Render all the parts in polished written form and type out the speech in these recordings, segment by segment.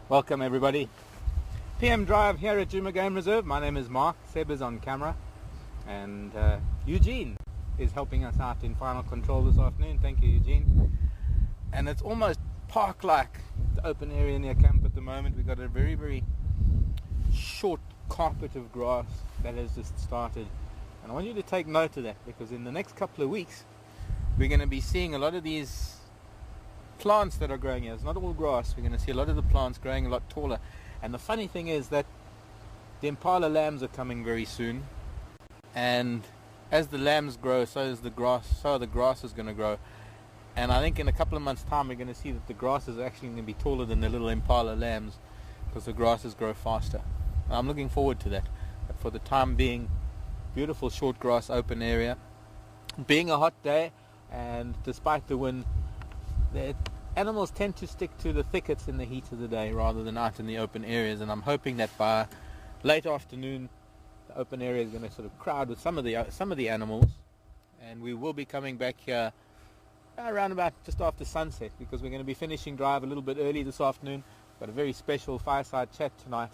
Welcome everybody. PM Drive here at Djuma Game Reserve. My name is Mark. Seb is on camera, and Eugene is helping us out in final control this afternoon. Thank you, Eugene. And it's almost park-like, the open area near camp at the moment. We've got a very short carpet of grass that has just started, and I want you to take note of that, because in the next couple of weeks we're going to be seeing a lot of these plants that are growing here. It's not all grass. We're going to see a lot of the plants growing a lot taller. And the funny thing is that the impala lambs are coming very soon, and as the lambs grow, so is the grass. So the grass is going to grow, and I think in a couple of months' time we're going to see that the grass is actually going to be taller than the little impala lambs, because the grasses grow faster. And I'm looking forward to that. But for the time being, beautiful short grass open area. Being a hot day, and despite the wind, the animals tend to stick to the thickets in the heat of the day rather than out in the open areas, and I'm hoping that by late afternoon the open area is going to sort of crowd with some of the animals, and we will be coming back here around about just after sunset, because we're going to be finishing drive a little bit early this afternoon. Got a very special fireside chat tonight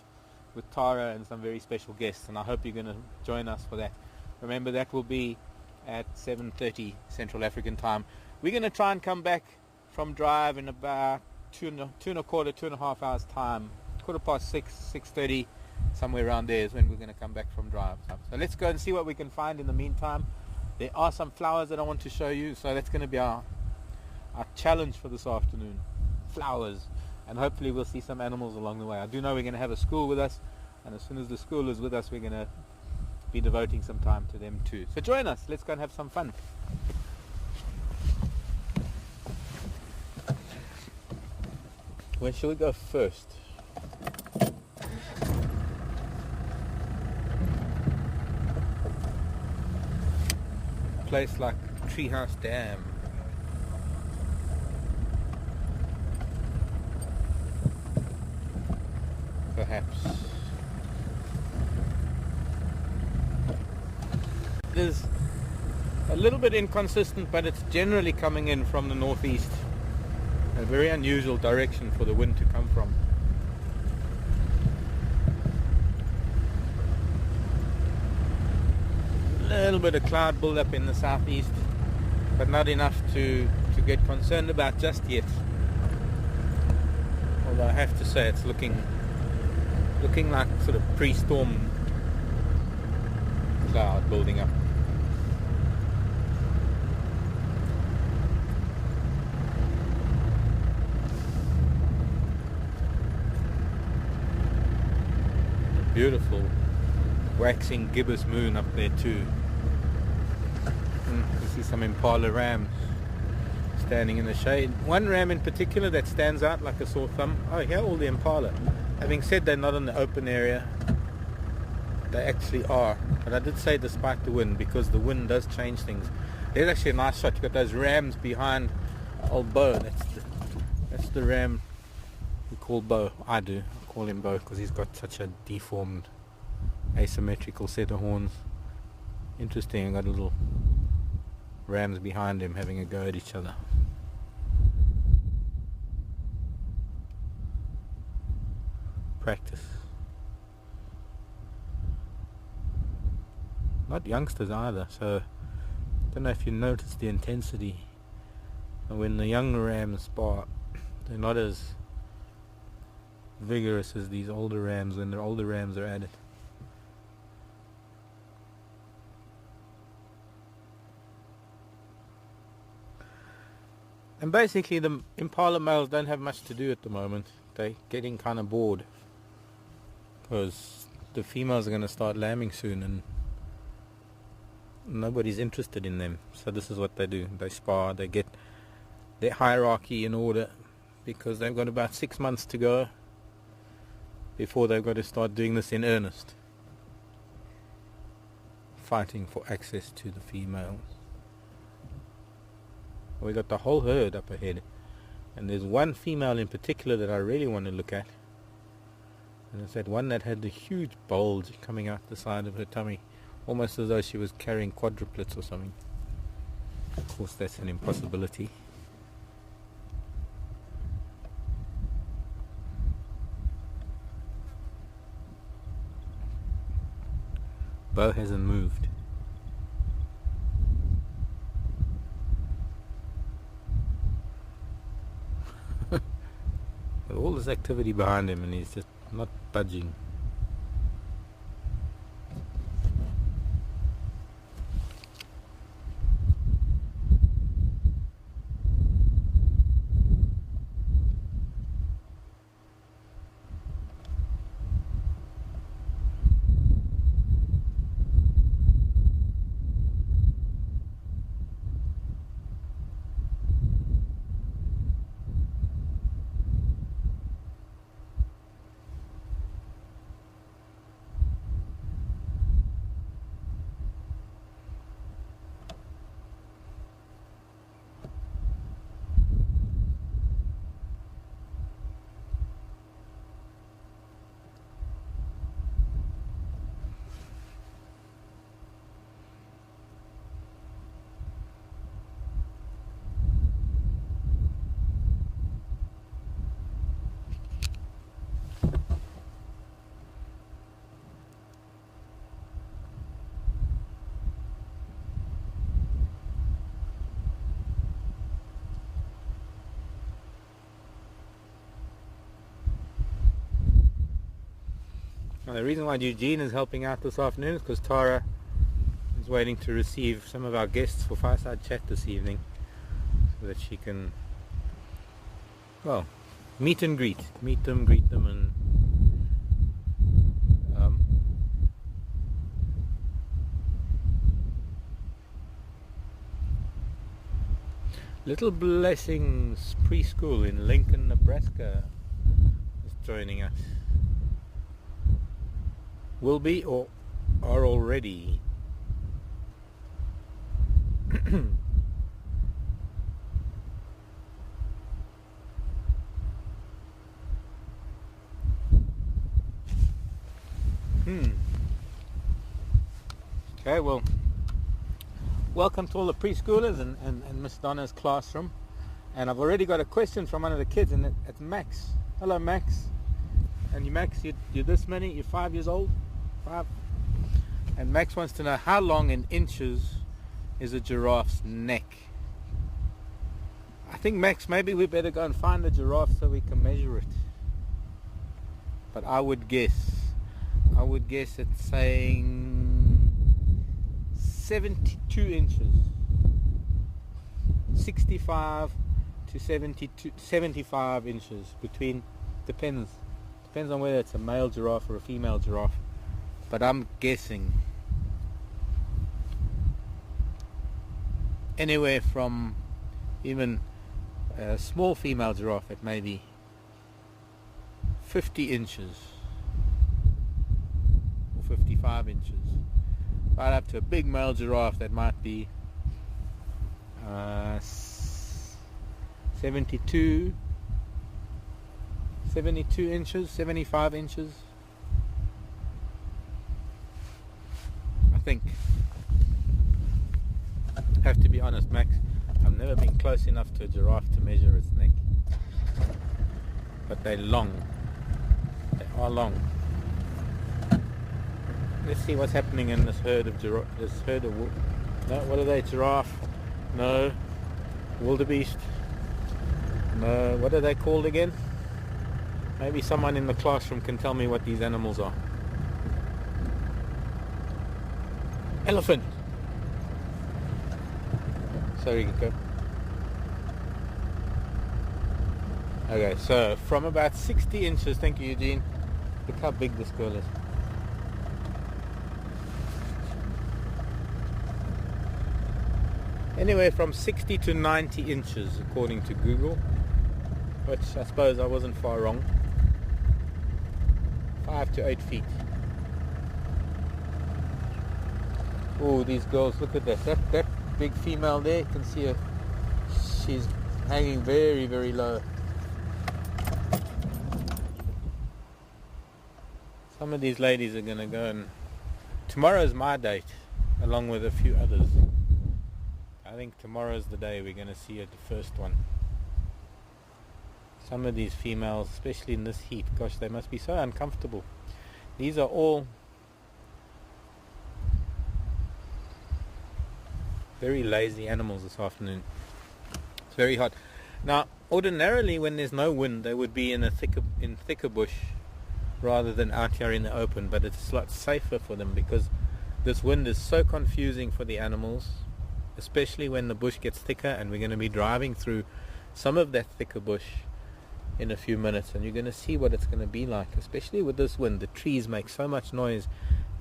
with Tara and some very special guests, and I hope you're going to join us for that. Remember, that will be at 7:30 Central African time. We're going to try and come back from drive in about two and a half hours time. 6:15, 6:30, somewhere around there is when we're going to come back from drive. So let's go and see what we can find in the meantime. There are some flowers that I want to show you, so that's going to be our challenge for this afternoon. Flowers, and hopefully we'll see some animals along the way. I do know we're going to have a school with us, and as soon as the school is with us, we're going to be devoting some time to them too. So join us, let's go and have some fun. Where shall we go first? A place like Treehouse Dam. Perhaps. It is a little bit inconsistent, but it's generally coming in from the northeast. A very unusual direction for the wind to come from. A little bit of cloud build-up in the southeast, but not enough to get concerned about just yet. Although I have to say it's looking like sort of pre-storm cloud building up. Beautiful waxing gibbous moon up there too. You see some impala rams standing in the shade. One ram in particular that stands out like a sore thumb. Oh, here are all the impala. Having said they're not in the open area, they actually are. But I did say despite the wind, because the wind does change things. There's actually a nice shot. You've got those rams behind old Bo. That's the ram we call Bo. I do. Call him Bo because he's got such a deformed asymmetrical set of horns. Interesting. I've got little rams behind him having a go at each other. Practice. Not youngsters either, so I don't know if you noticed the intensity. When the young rams spar, they're not as vigorous as these older rams when the older rams are at it. And basically the impala males don't have much to do at the moment. They're getting kind of bored because the females are going to start lambing soon and nobody's interested in them. So this is what they do. They spar, they get their hierarchy in order, because they've got about 6 months to go before they've got to start doing this in earnest, fighting for access to the females. We got the whole herd up ahead, and there's one female in particular that I really want to look at, and it's that one that had the huge bulge coming out the side of her tummy, almost as though she was carrying quadruplets or something. Of course that's an impossibility. Bo hasn't moved. With all this activity behind him and he's just not budging. Now, the reason why Eugene is helping out this afternoon is because Tara is waiting to receive some of our guests for Fireside Chat this evening, so that she can, well, meet them, greet them, and Little Blessings Preschool in Lincoln, Nebraska is joining us. Will be or are already. Okay, well, welcome to all the preschoolers and Miss Donna's classroom. And I've already got a question from one of the kids, and it's Max. Hello, Max. And you, Max, you're this many? You're 5 years old? 5? And Max wants to know, how long in inches is a giraffe's neck? I think, Max, maybe we better go and find the giraffe so we can measure it. But I would guess it's saying 72 inches. 65 to 75 inches between, depends on whether it's a male giraffe or a female giraffe, but I'm guessing anywhere from even a small female giraffe at maybe 50 inches or 55 inches, right up to a big male giraffe that might be 72 inches, 75 inches, I think. I have to be honest, Max, I've never been close enough to a giraffe to measure its neck, but they're long. They are long. Let's see what's happening in this herd of no, what are they? Giraffe? No. Wildebeest? No. What are they called again? Maybe someone in the classroom can tell me what these animals are. Elephant. Sorry, go. Okay, so from about 60 inches, thank you, Eugene. Look how big this girl is. Anywhere from 60 to 90 inches, according to Google, which I suppose I wasn't far wrong. 5 to 8 feet. Oh, these girls, look at that. That big female there, you can see her. She's hanging very, very low. Some of these ladies are going to go, and tomorrow's my date, along with a few others. I think tomorrow's the day we're going to see the first one. Some of these females, especially in this heat, gosh, they must be so uncomfortable. These are all Very lazy animals this afternoon. It's very hot. Now, ordinarily when there's no wind, they would be in thicker bush rather than out here in the open, but it's a lot safer for them because this wind is so confusing for the animals, especially when the bush gets thicker, and we're going to be driving through some of that thicker bush in a few minutes, and you're going to see what it's going to be like, especially with this wind. The trees make so much noise,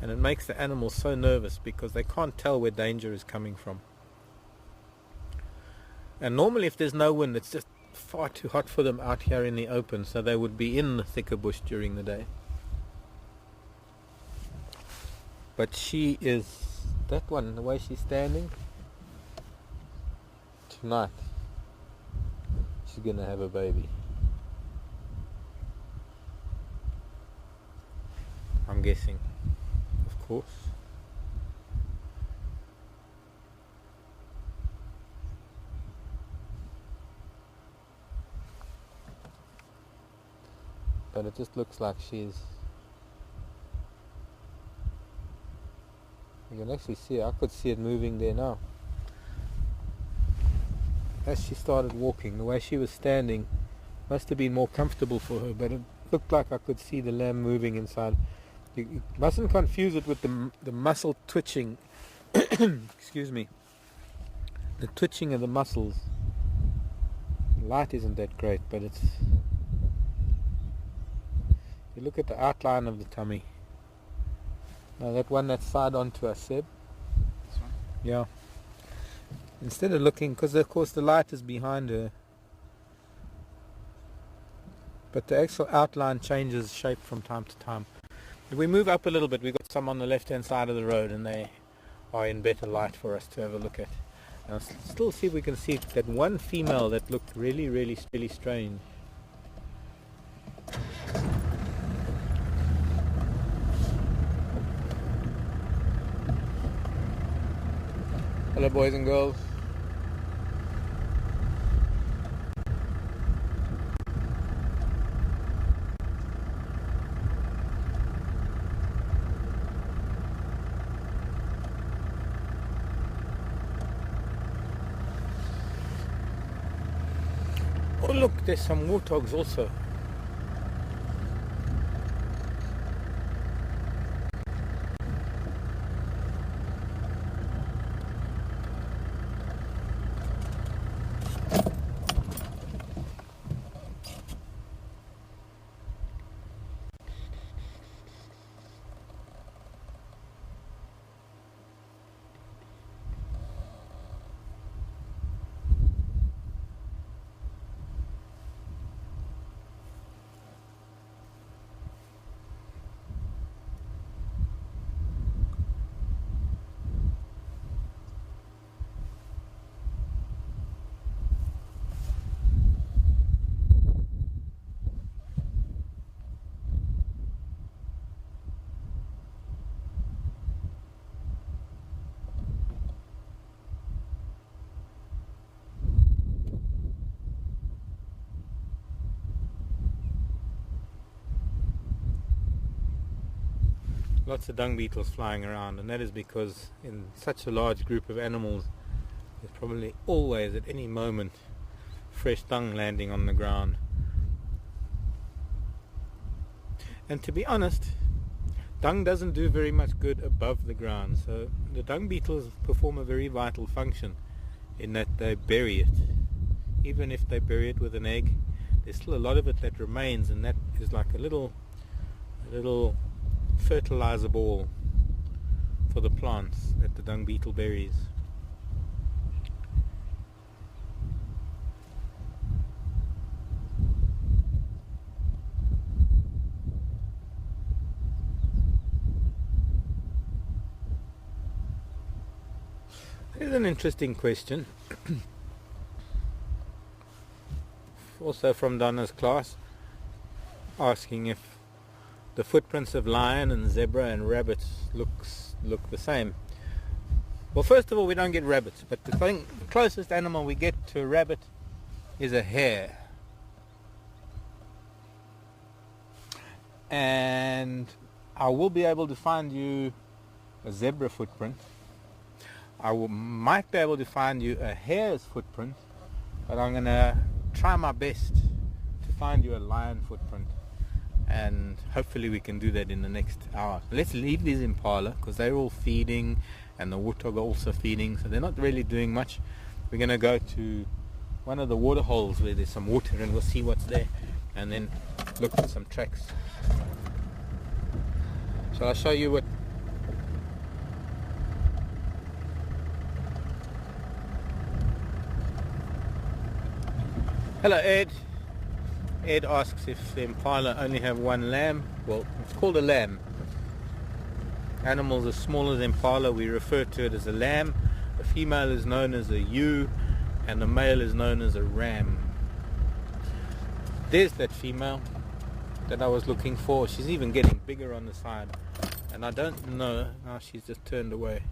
and it makes the animals so nervous because they can't tell where danger is coming from. And normally if there's no wind, it's just far too hot for them out here in the open, so they would be in the thicker bush during the day. But she is, that one, the way she's standing, tonight she's gonna have a baby. I'm guessing, of course. But it just looks like she's... You can actually see it. I could see it moving there now. As she started walking, the way she was standing must have been more comfortable for her, but it looked like I could see the lamb moving inside. You mustn't confuse it with the muscle twitching. Excuse me. The twitching of the muscles. The light isn't that great, but it's... You look at the outline of the tummy. Now that one that's side on to us, Seb. This one? Yeah. Instead of looking, because of course the light is behind her, but the actual outline changes shape from time to time. If we move up a little bit, we've got some on the left hand side of the road, and they are in better light for us to have a look at. And I'll still see if we can see that one female that looked really, really, really strange. Hello boys and girls. Oh look, there's some warthogs also. Lots of dung beetles flying around, and that is because in such a large group of animals there's probably always at any moment fresh dung landing on the ground. And to be honest, dung doesn't do very much good above the ground, so the dung beetles perform a very vital function in that they bury it. Even if they bury it with an egg, there's still a lot of it that remains, and that is like a little fertilizer ball for the plants that the dung beetle buries. Here's an interesting question. Also from Donna's class, asking if the footprints of lion and zebra and rabbits look the same. Well, first of all, we don't get rabbits, but the closest animal we get to a rabbit is a hare. And I will be able to find you a zebra footprint. might be able to find you a hare's footprint, but I'm going to try my best to find you a lion footprint, and hopefully we can do that in the next hour. Let's leave these impala because they're all feeding, and the warthog are also feeding, so they're not really doing much. We're going to go to one of the water holes where there's some water, and we'll see what's there, and then look for some tracks. Shall I show you what? Hello Ed. Ed asks if the impala only have one lamb. Well, it's called a lamb. Animals as small as impala, we refer to it as a lamb. The female is known as a ewe, and the male is known as a ram. There's that female that I was looking for. She's even getting bigger on the side, and I don't know. Oh, she's just turned away.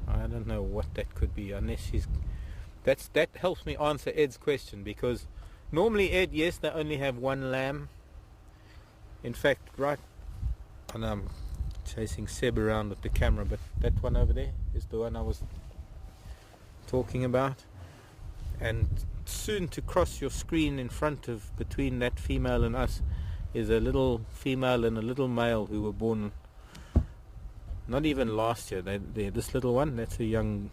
I don't know what that could be, unless she's... That helps me answer Ed's question, because normally, Ed, yes, they only have one lamb. In fact, right, and I'm chasing Seb around with the camera, but that one over there is the one I was talking about. And soon to cross your screen in front of, between that female and us, is a little female and a little male who were born not even last year. This little one, that's a young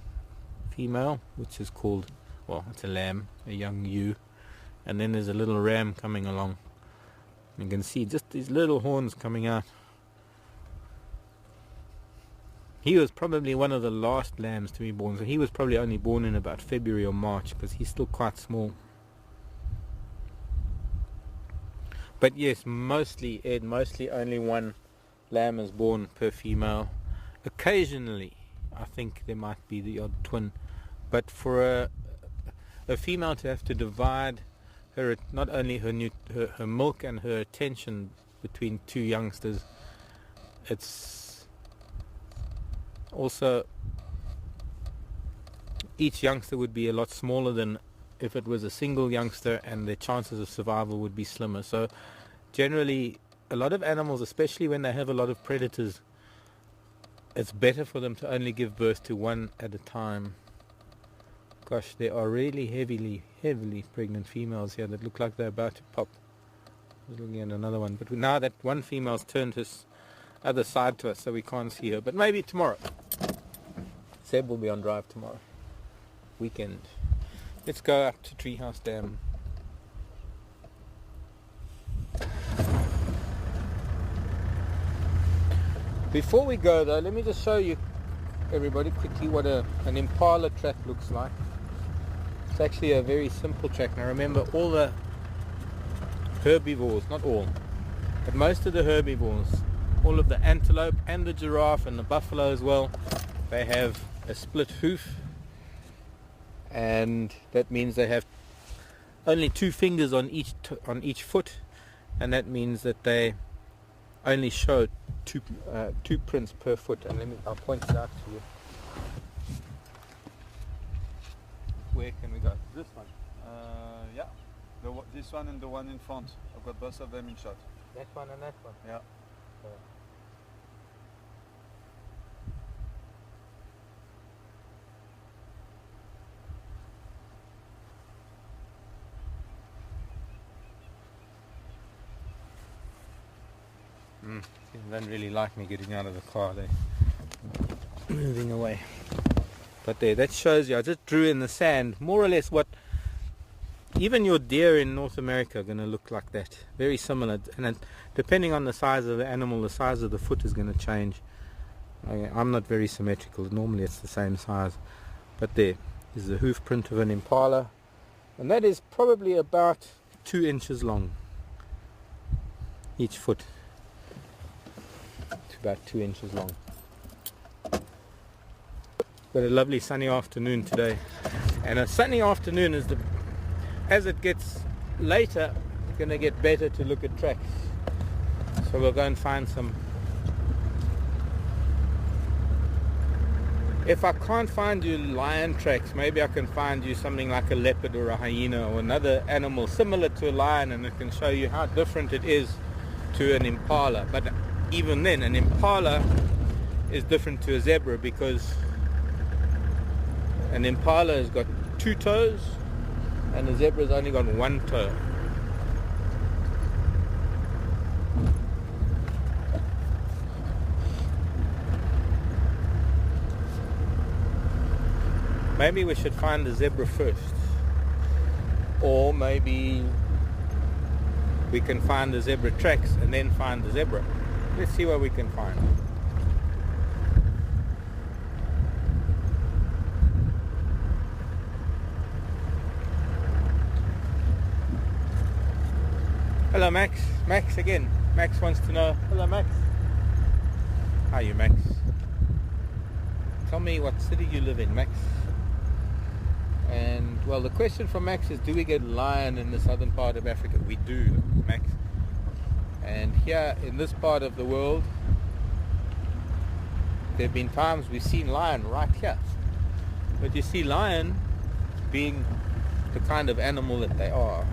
female, which is called, well, it's a lamb, a young ewe, and then there's a little ram coming along. You can see just these little horns coming out. He was probably one of the last lambs to be born, so he was probably only born in about February or March, because he's still quite small. But yes, mostly, Ed, mostly only one lamb is born per female. Occasionally I think there might be the odd twin, but for a female to have to divide her, not only her milk and her attention between two youngsters, it's also, each youngster would be a lot smaller than if it was a single youngster, and their chances of survival would be slimmer. So generally, a lot of animals, especially when they have a lot of predators, it's better for them to only give birth to one at a time. Gosh, there are really heavily pregnant females here that look like they're about to pop. I was looking at another one, but now that one female's turned his other side to us, so we can't see her. But maybe tomorrow. Seb will be on drive tomorrow. Weekend. Let's go up to Treehouse Dam. Before we go though, let me just show you, everybody, quickly what an impala track looks like. It's actually a very simple track. Now remember, all the herbivores, not all, but most of the herbivores, all of the antelope and the giraffe and the buffalo as well, they have a split hoof, and that means they have only two fingers on each foot, and that means that they only show two prints per foot. And I'll point it out to you. Where can we go? This one. Yeah. This one and the one in front. I've got both of them in shot. That one and that one? Yeah. They don't really like me getting out of the car. They're moving away. But there, that shows you. I just drew in the sand more or less what even your deer in North America are going to look like. That very similar, and then, depending on the size of the animal, the size of the foot is going to change. I'm not very symmetrical. Normally it's the same size, but there is the hoof print of an impala, and that is probably about 2 inches long. Each foot. It's about 2 inches long. Got a lovely sunny afternoon today, and a sunny afternoon is as it gets later, it's going to get better to look at tracks. So we'll go and find some. If I can't find you lion tracks, maybe I can find you something like a leopard or a hyena or another animal similar to a lion, and it can show you how different it is to an impala. But even then, an impala is different to a zebra, because An impala has got 2 toes and a zebra's only got 1 toe. Maybe we should find the zebra first, or maybe we can find the zebra tracks and then find the zebra. Let's see what we can find. Hello Max. Max again. Max wants to know. Hello Max. How are you, Max? Tell me what city you live in, Max. And well, the question from Max is, do we get lion in the southern part of Africa? We do, Max. And here in this part of the world, there have been times we've seen lion right here. But you see, lion, being the kind of animal that they are,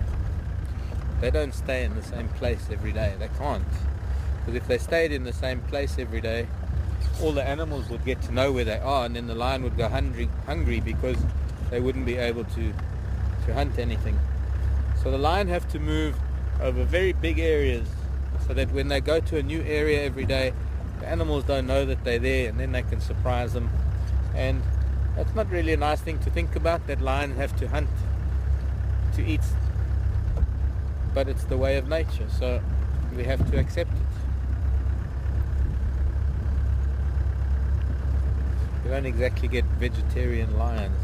they don't stay in the same place every day. They can't. Because if they stayed in the same place every day, all the animals would get to know where they are, and then the lion would go hungry because they wouldn't be able to hunt anything. So the lion have to move over very big areas so that when they go to a new area every day, the animals don't know that they're there, and then they can surprise them. And that's not really a nice thing to think about, that lions have to hunt to eat. But it's the way of nature, so we have to accept it. You don't exactly get vegetarian lions.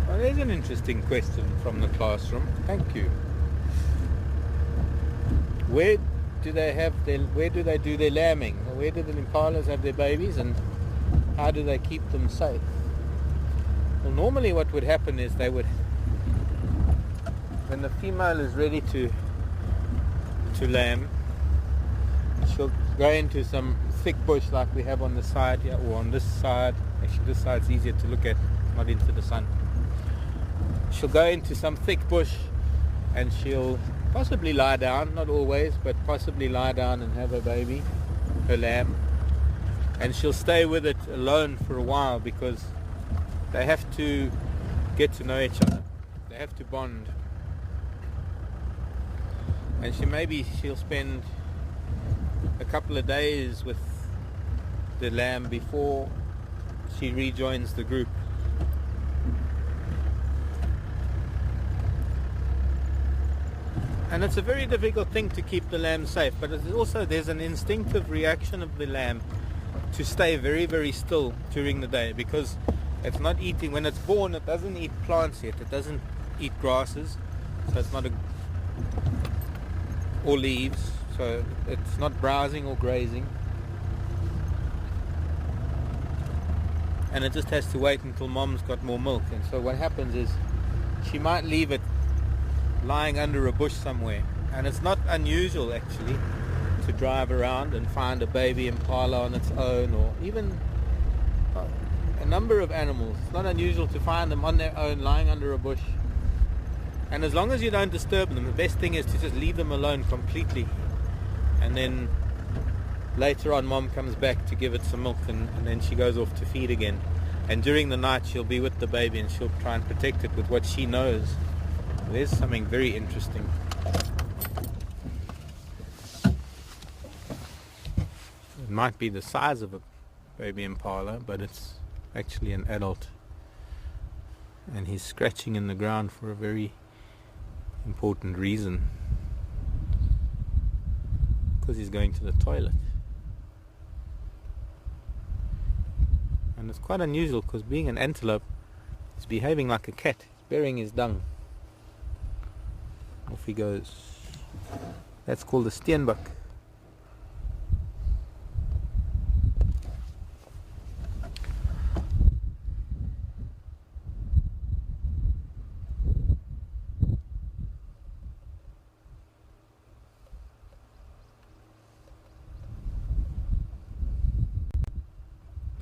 Well, there's an interesting question from the classroom. Thank you. Where do they do their lambing? Where do the impalas have their babies, and how do they keep them safe? Well, normally what would happen is they would, when the female is ready to lamb, she'll go into some thick bush like we have on the side here, or on this side. Actually, this side's easier to look at, not into the sun. She'll go into some thick bush and she'll possibly lie down, not always, but possibly lie down and have her baby, her lamb. And she'll stay with it alone for a while because they have to get to know each other. They have to bond. And she'll spend a couple of days with the lamb before she rejoins the group. And it's a very difficult thing to keep the lamb safe, but there's an instinctive reaction of the lamb to stay very, very still during the day, because it's not eating. When it's born, it doesn't eat plants yet. It doesn't eat grasses, so it's not or leaves, so it's not browsing or grazing. And it just has to wait until mom's got more milk. And so what happens is she might leave it lying under a bush somewhere, and it's not unusual actually to drive around and find a baby impala on its own, or even a number of animals. It's not unusual to find them on their own lying under a bush, and as long as you don't disturb them, the best thing is to just leave them alone completely, and then later on mom comes back to give it some milk, and then she goes off to feed again, and during the night she'll be with the baby and she'll try and protect it with what she knows. There's something very interesting. It might be the size of a baby impala, but it's actually an adult. And he's scratching in the ground for a very important reason. Because he's going to the toilet. And it's quite unusual, because being an antelope, he's behaving like a cat. He's burying his dung. Off he goes. That's called a steenbok.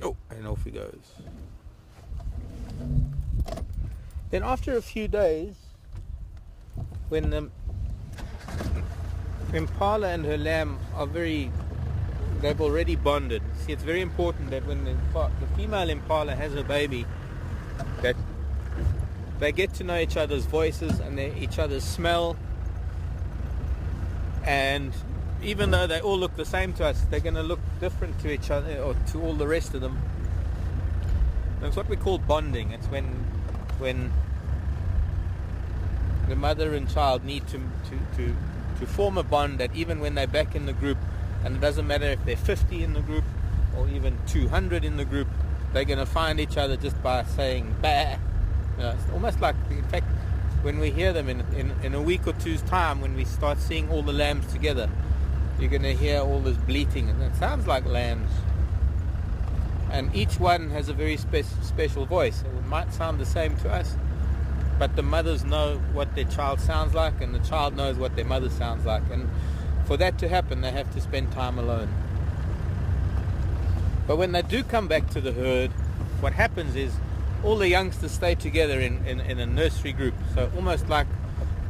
Oh, and off he goes. Then after a few days, when the impala and her lamb are they've already bonded. See, it's very important that when the female impala has a baby, that they get to know each other's voices and each other's smell. And even though they all look the same to us, they're going to look different to each other or to all the rest of them. And it's what we call bonding. It's when the mother and child need to form a bond, that even when they're back in the group, and it doesn't matter if they're 50 in the group or even 200 in the group, they're going to find each other just by saying bah. It's almost like, in fact, when we hear them in a week or two's time, when we start seeing all the lambs together, you're going to hear all this bleating, and it sounds like lambs. And each one has a very special voice. It might sound the same to us, but the mothers know what their child sounds like, and the child knows what their mother sounds like. And for that to happen, they have to spend time alone. But when they do come back to the herd, what happens is all the youngsters stay together in a nursery group. So almost like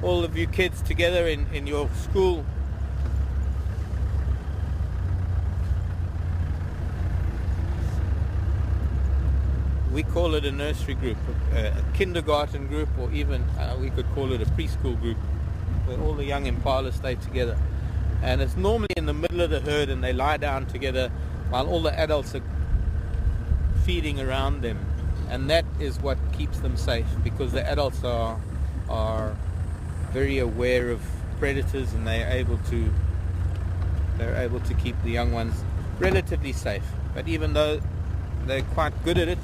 all of you kids together in your school. We call it a nursery group, a kindergarten group, or even we could call it a preschool group, where all the young impalas stay together. And it's normally in the middle of the herd, and they lie down together while all the adults are feeding around them. And that is what keeps them safe, because the adults are very aware of predators, and they're able to keep the young ones relatively safe. But even though they're quite good at it,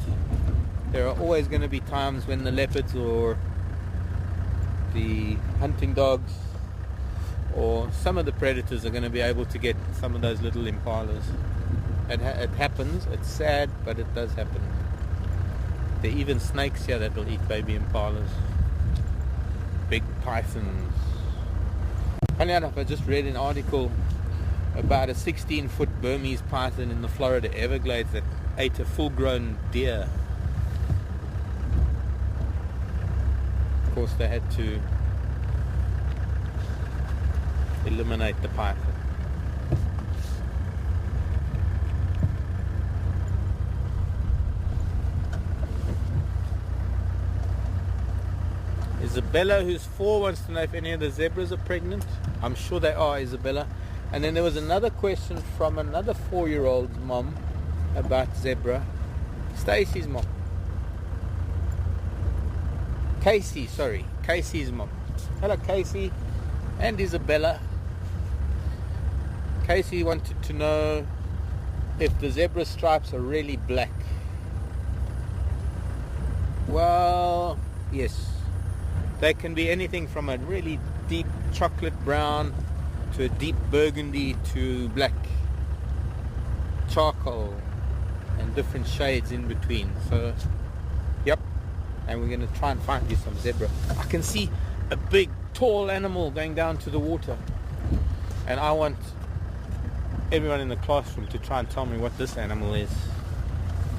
there are always going to be times when the leopards or the hunting dogs or some of the predators are going to be able to get some of those little impalas. It happens. It's sad, but it does happen. There are even snakes here that will eat baby impalas. Big pythons. Funny enough, I just read an article about a 16-foot Burmese python in the Florida Everglades that ate a full-grown deer. Of course, they had to eliminate the python. Isabella, who's 4, wants to know if any of the zebras are pregnant. I'm sure they are, Isabella. And then there was another question from another 4-year-old's mom about zebra. Stacy's mom. Casey's mom. Hello, Casey and Isabella. Casey wanted to know if the zebra stripes are really black. Well, yes. They can be anything from a really deep chocolate brown to a deep burgundy to black, charcoal, and different shades in between. So, yep. And we're going to try and find you some zebra. I can see a big, tall animal going down to the water. And I want everyone in the classroom to try and tell me what this animal is.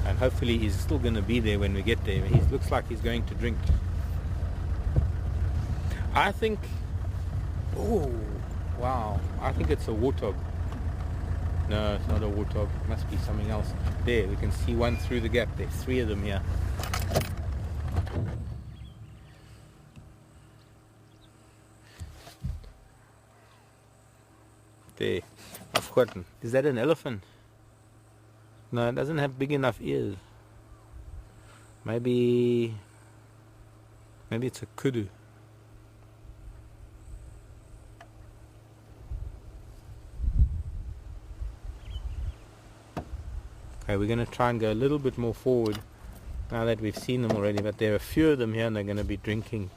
And hopefully he's still going to be there when we get there. He looks like he's going to drink. I think, oh, wow, I think it's a warthog. No, it's not a warthog. It must be something else. There, we can see one through the gap. There's 3 of them here. There, I've forgotten. Is that an elephant? No, it doesn't have big enough ears. Maybe it's a kudu. Okay, we're going to try and go a little bit more forward now that we've seen them already, but there are a few of them here and they're going to be drinking.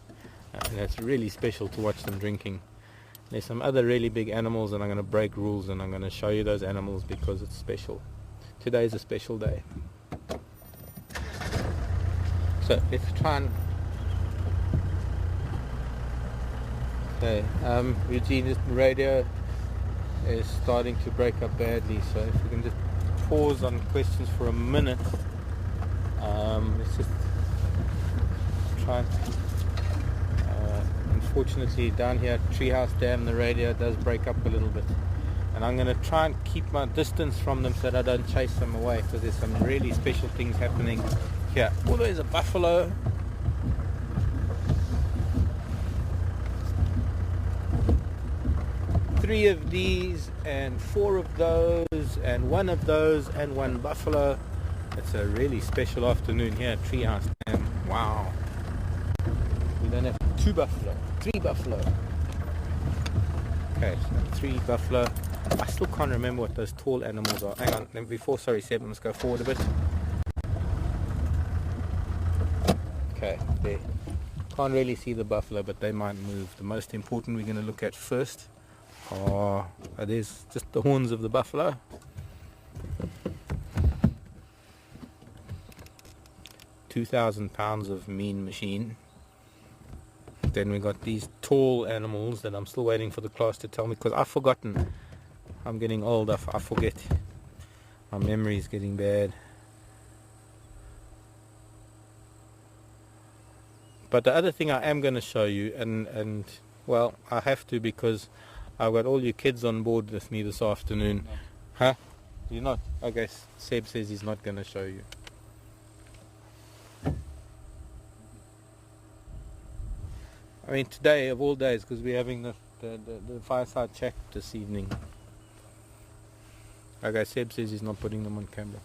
And it's really special to watch them drinking. There's some other really big animals, and I'm going to break rules and I'm going to show you those animals because it's special. Today is a special day. So let's try and... Okay, Eugene's radio is starting to break up badly, so if we can just pause on questions for a minute. Let's just try and unfortunately down here at Treehouse Dam the radio does break up a little bit, and I'm going to try and keep my distance from them so that I don't chase them away, because there's some really special things happening here. Oh, there's a buffalo. Three of these and four of those and one of those and one buffalo. It's a really special afternoon here at Treehouse Dam. Wow. We don't have two buffalo, three buffalo. Okay, so three buffalo. I still can't remember what those tall animals are. Hang on, before, sorry Seb, let's go forward a bit. Okay, there. Can't really see the buffalo, but they might move. The most important we're going to look at first are, there's just the horns of the buffalo. £2,000 of mean machine. Then we got these tall animals that I'm still waiting for the class to tell me, because I've forgotten. I'm getting old, I forget. My memory is getting bad. But the other thing I am going to show you, and well, I have to, because I've got all you kids on board with me this afternoon. No. Huh? You're not? Okay, Seb says he's not going to show you. I mean, today of all days, because we're having the fireside chat this evening. Okay, Seb says he's not putting them on camera.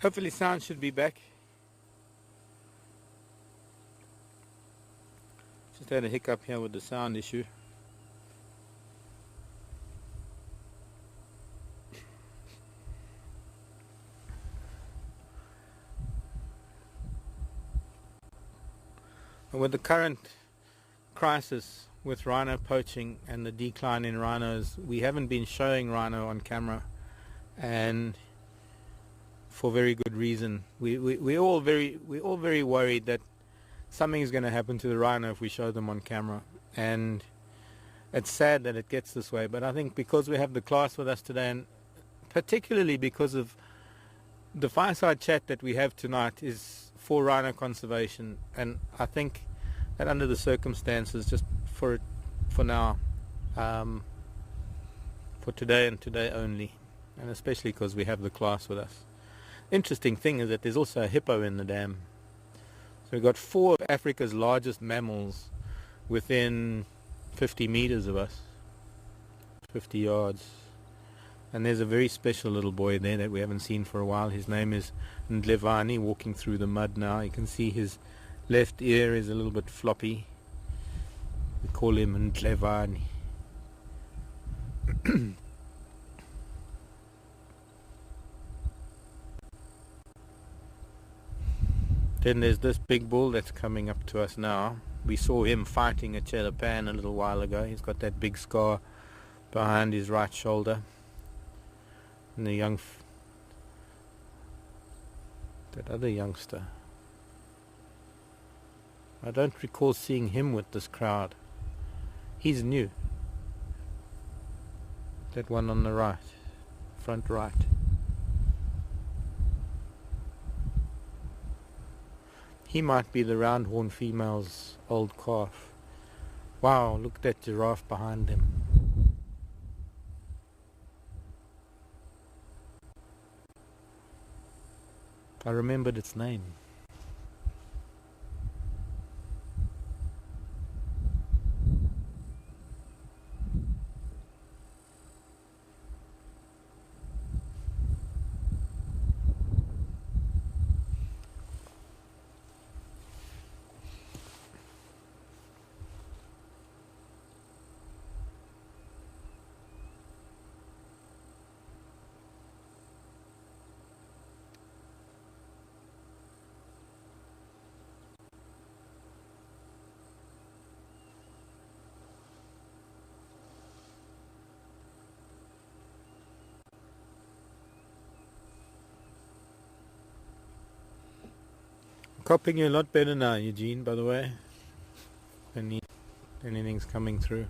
Hopefully sound should be back. Just had a hiccup here with the sound issue. And with the current crisis with rhino poaching and the decline in rhinos, we haven't been showing rhino on camera, and for very good reason. We're all very worried that something is going to happen to the rhino if we show them on camera, and it's sad that it gets this way. But I think because we have the class with us today, and particularly because of the fireside chat that we have tonight is for rhino conservation, and I think that under the circumstances, just for now, for today and today only, and especially because we have the class with us. Interesting thing is that there's also a hippo in the dam. So we've got 4 of Africa's largest mammals within 50 meters of us, 50 yards. And there's a very special little boy there that we haven't seen for a while. His name is Ndlevani, walking through the mud now. You can see his left ear is a little bit floppy. We call him Ndlevani. Then there's this big bull that's coming up to us now. We saw him fighting a chelapan a little while ago. He's got that big scar behind his right shoulder. And the that other youngster, I don't recall seeing him with this crowd. He's new. That one on the right, front right. He might be the round-horn female's old calf. Wow, look at that giraffe behind him. I remembered its name. Copying you a lot better now, Eugene, by the way. Anything's coming through.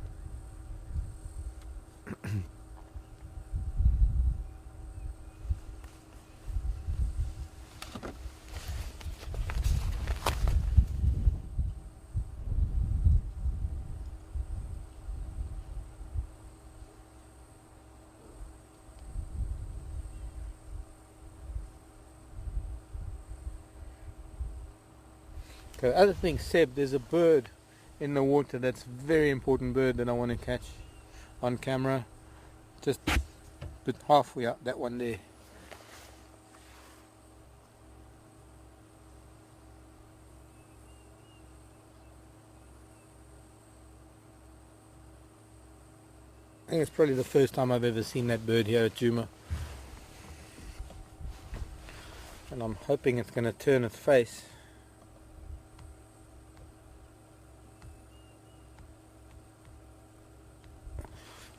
The other thing, Seb, there's a bird in the water that's a very important bird that I want to catch on camera. Just but halfway up, that one there. I think it's probably the first time I've ever seen that bird here at Djuma. And I'm hoping it's going to turn its face.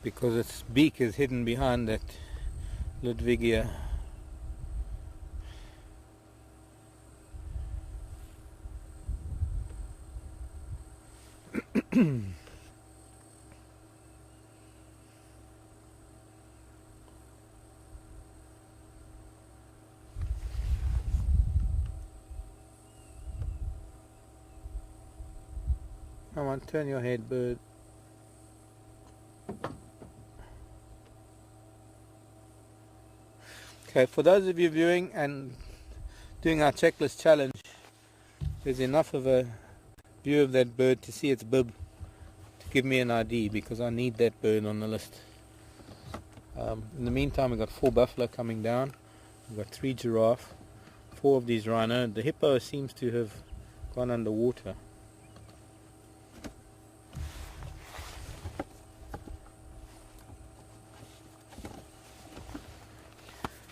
Because its beak is hidden behind that Ludwigia. Come on, turn your head, bird. Okay, for those of you viewing and doing our checklist challenge, there's enough of a view of that bird to see its bib to give me an ID, because I need that bird on the list. In the meantime, we've got 4 buffalo coming down, we've got 3 giraffe, 4 of these rhino. The hippo seems to have gone underwater.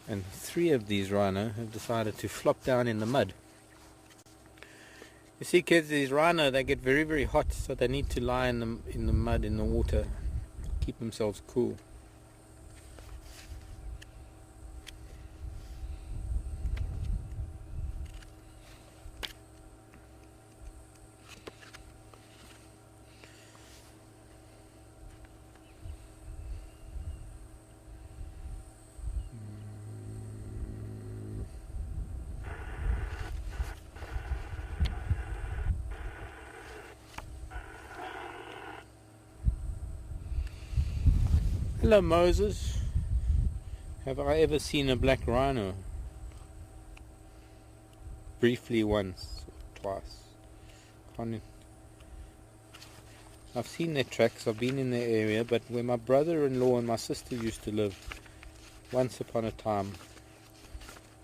And 3 of these rhino have decided to flop down in the mud. You see, kids, these rhino, they get very, very hot, so they need to lie in the mud, in the water, keep themselves cool. Hello Moses. Have I ever seen a black rhino? Briefly once or twice. I've seen their tracks, I've been in their area, but where my brother-in-law and my sister used to live, once upon a time,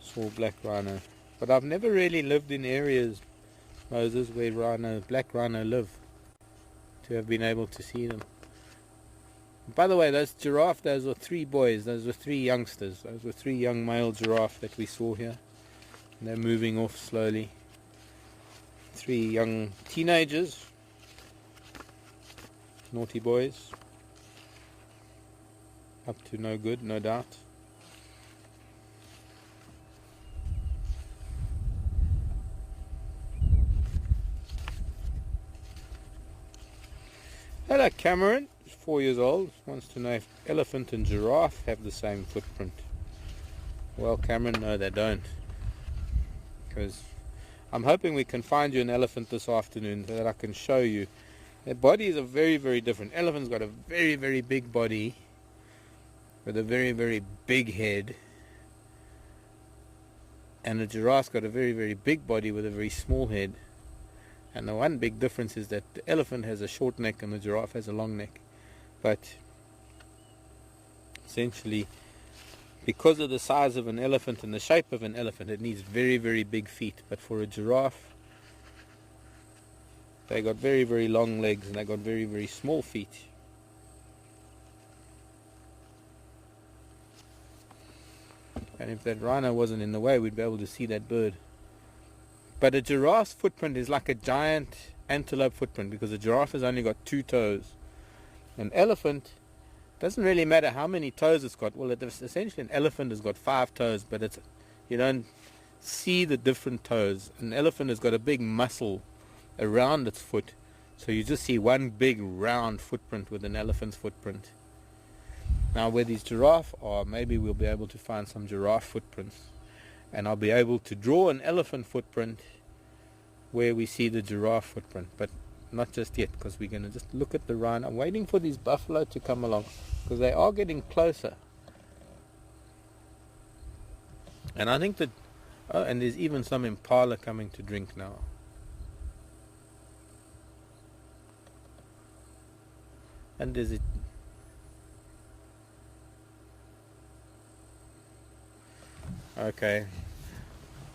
saw black rhino. But I've never really lived in areas, Moses, where black rhino live, to have been able to see them. By the way, those giraffe, those were 3 boys, those were 3 youngsters, those were 3 young male giraffe that we saw here. And they're moving off slowly. 3 young teenagers, naughty boys, up to no good, no doubt. Hello Cameron, 4 years old, wants to know if elephant and giraffe have the same footprint. Well Cameron, no they don't. Because I'm hoping we can find you an elephant this afternoon so that I can show you. Their bodies are very, very different. Elephant's got a very, very big body with a very, very big head. And the giraffe's got a very, very big body with a very small head. And the one big difference is that the elephant has a short neck and the giraffe has a long neck. But essentially, because of the size of an elephant and the shape of an elephant, it needs very, very big feet. But for a giraffe, they got very, very long legs and they got very, very small feet. And if that rhino wasn't in the way, we'd be able to see that bird. But a giraffe's footprint is like a giant antelope footprint, because a giraffe has only got 2 toes. An elephant, doesn't really matter how many toes it's got. Well, essentially an elephant has got 5 toes, but you don't see the different toes. An elephant has got a big muscle around its foot, so you just see one big round footprint with an elephant's footprint. Now where these giraffe are, maybe we'll be able to find some giraffe footprints, and I'll be able to draw an elephant footprint where we see the giraffe footprint, but not just yet, because we're going to just look at the rhino. I'm waiting for these buffalo to come along, because they are getting closer. And I think that, oh, and there's even some impala coming to drink now. And there's it. Okay,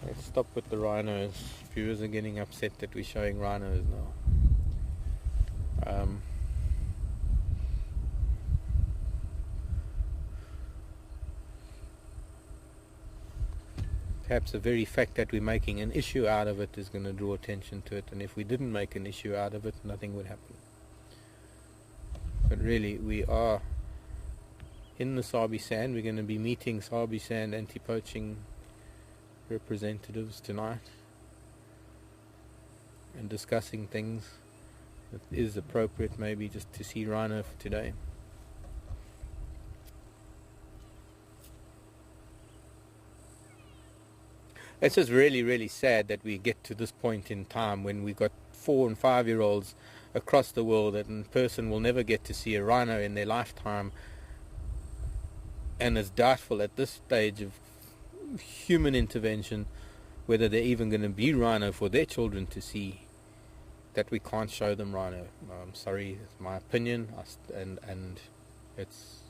let's stop with the rhinos. Viewers are getting upset that we're showing rhinos now. Perhaps the very fact that we're making an issue out of it is going to draw attention to it, and if we didn't make an issue out of it, nothing would happen. But really, we are in the Sabi Sand. We're going to be meeting Sabi Sand anti-poaching representatives tonight and discussing things that is appropriate, maybe just to see rhino for today. It's just really, really sad that we get to this point in time when we've got 4 and 5 year olds across the world that in person will never get to see a rhino in their lifetime, and it's doubtful at this stage of human intervention whether they're even going to be rhino for their children to see, that we can't show them rhino. I'm sorry, it's my opinion, and it's,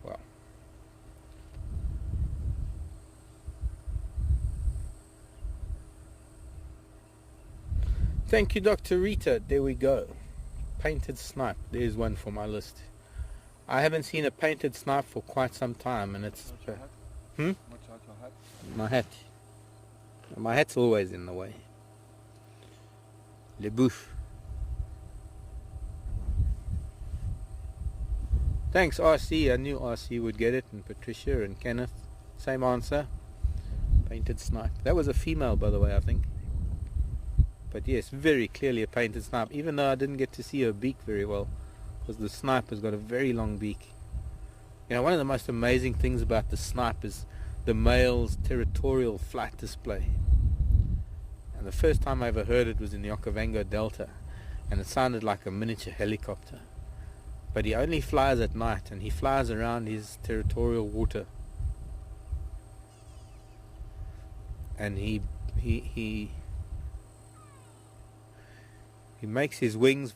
well, thank you, Dr. Rita. There we go. Painted snipe. There's one for my list. I haven't seen a painted snipe for quite some time, and it's... Watch out your hat. My hat. My hat's always in the way. Le Bouche. Thanks, RC. I knew RC would get it, and Patricia and Kenneth. Same answer. Painted snipe. That was a female, by the way, I think. But yes, very clearly a painted snipe, even though I didn't get to see her beak very well, because the snipe has got a very long beak. You know, one of the most amazing things about the snipe is the male's territorial flight display. And the first time I ever heard it was in the Okavango Delta, and it sounded like a miniature helicopter. but he only flies at night, and he flies around his territorial water, and he makes his wings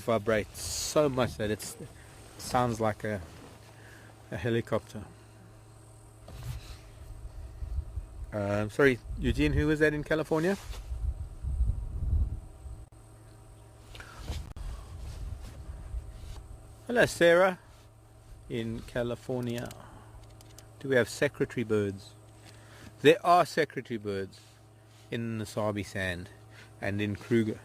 vibrate so much that it sounds like a helicopter. Sorry, Eugene, who was that in California? Hello, Sarah, in California. Do we have secretary birds? There are secretary birds in the Sabi Sand and in Kruger.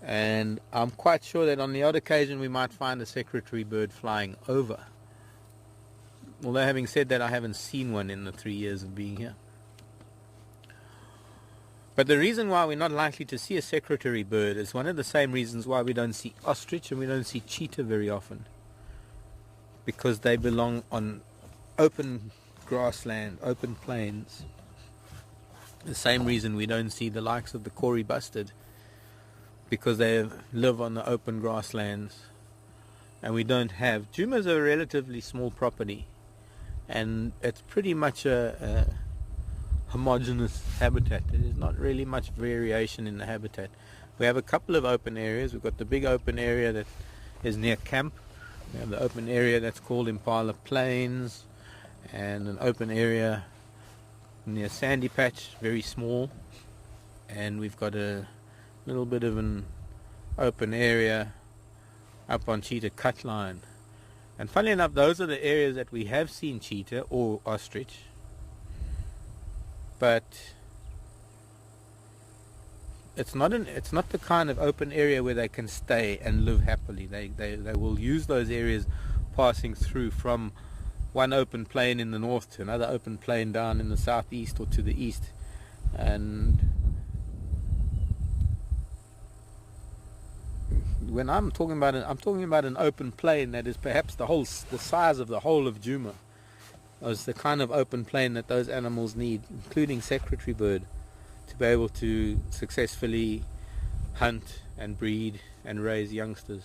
And I'm quite sure that on the odd occasion we might find a secretary bird flying over. Although having said that, I haven't seen one in the 3 years of being here. But the reason why we're not likely to see a secretary bird is one of the same reasons why we don't see ostrich and we don't see cheetah very often. Because they belong on open grassland, open plains. The same reason we don't see the likes of the Kori bustard, because they live on the open grasslands. And we don't have... Djuma's a relatively small property, and it's pretty much a homogeneous habitat. There's not really much variation in the habitat. We have a couple of open areas. We've got the big open area that is near camp. We have the open area that's called Impala Plains, and an open area near Sandy Patch, very small. And we've got a little bit of an open area up on Cheetah Cut Line. And funnily enough, those are the areas that we have seen cheetah or ostrich. But it's not the kind of open area where they can stay and live happily. They will use those areas passing through from one open plain in the north to another open plain down in the southeast or to the east. And when I'm talking about an open plain that is perhaps the size of the whole of Djuma. It's the kind of open plain that those animals need, including secretary bird, to be able to successfully hunt and breed and raise youngsters.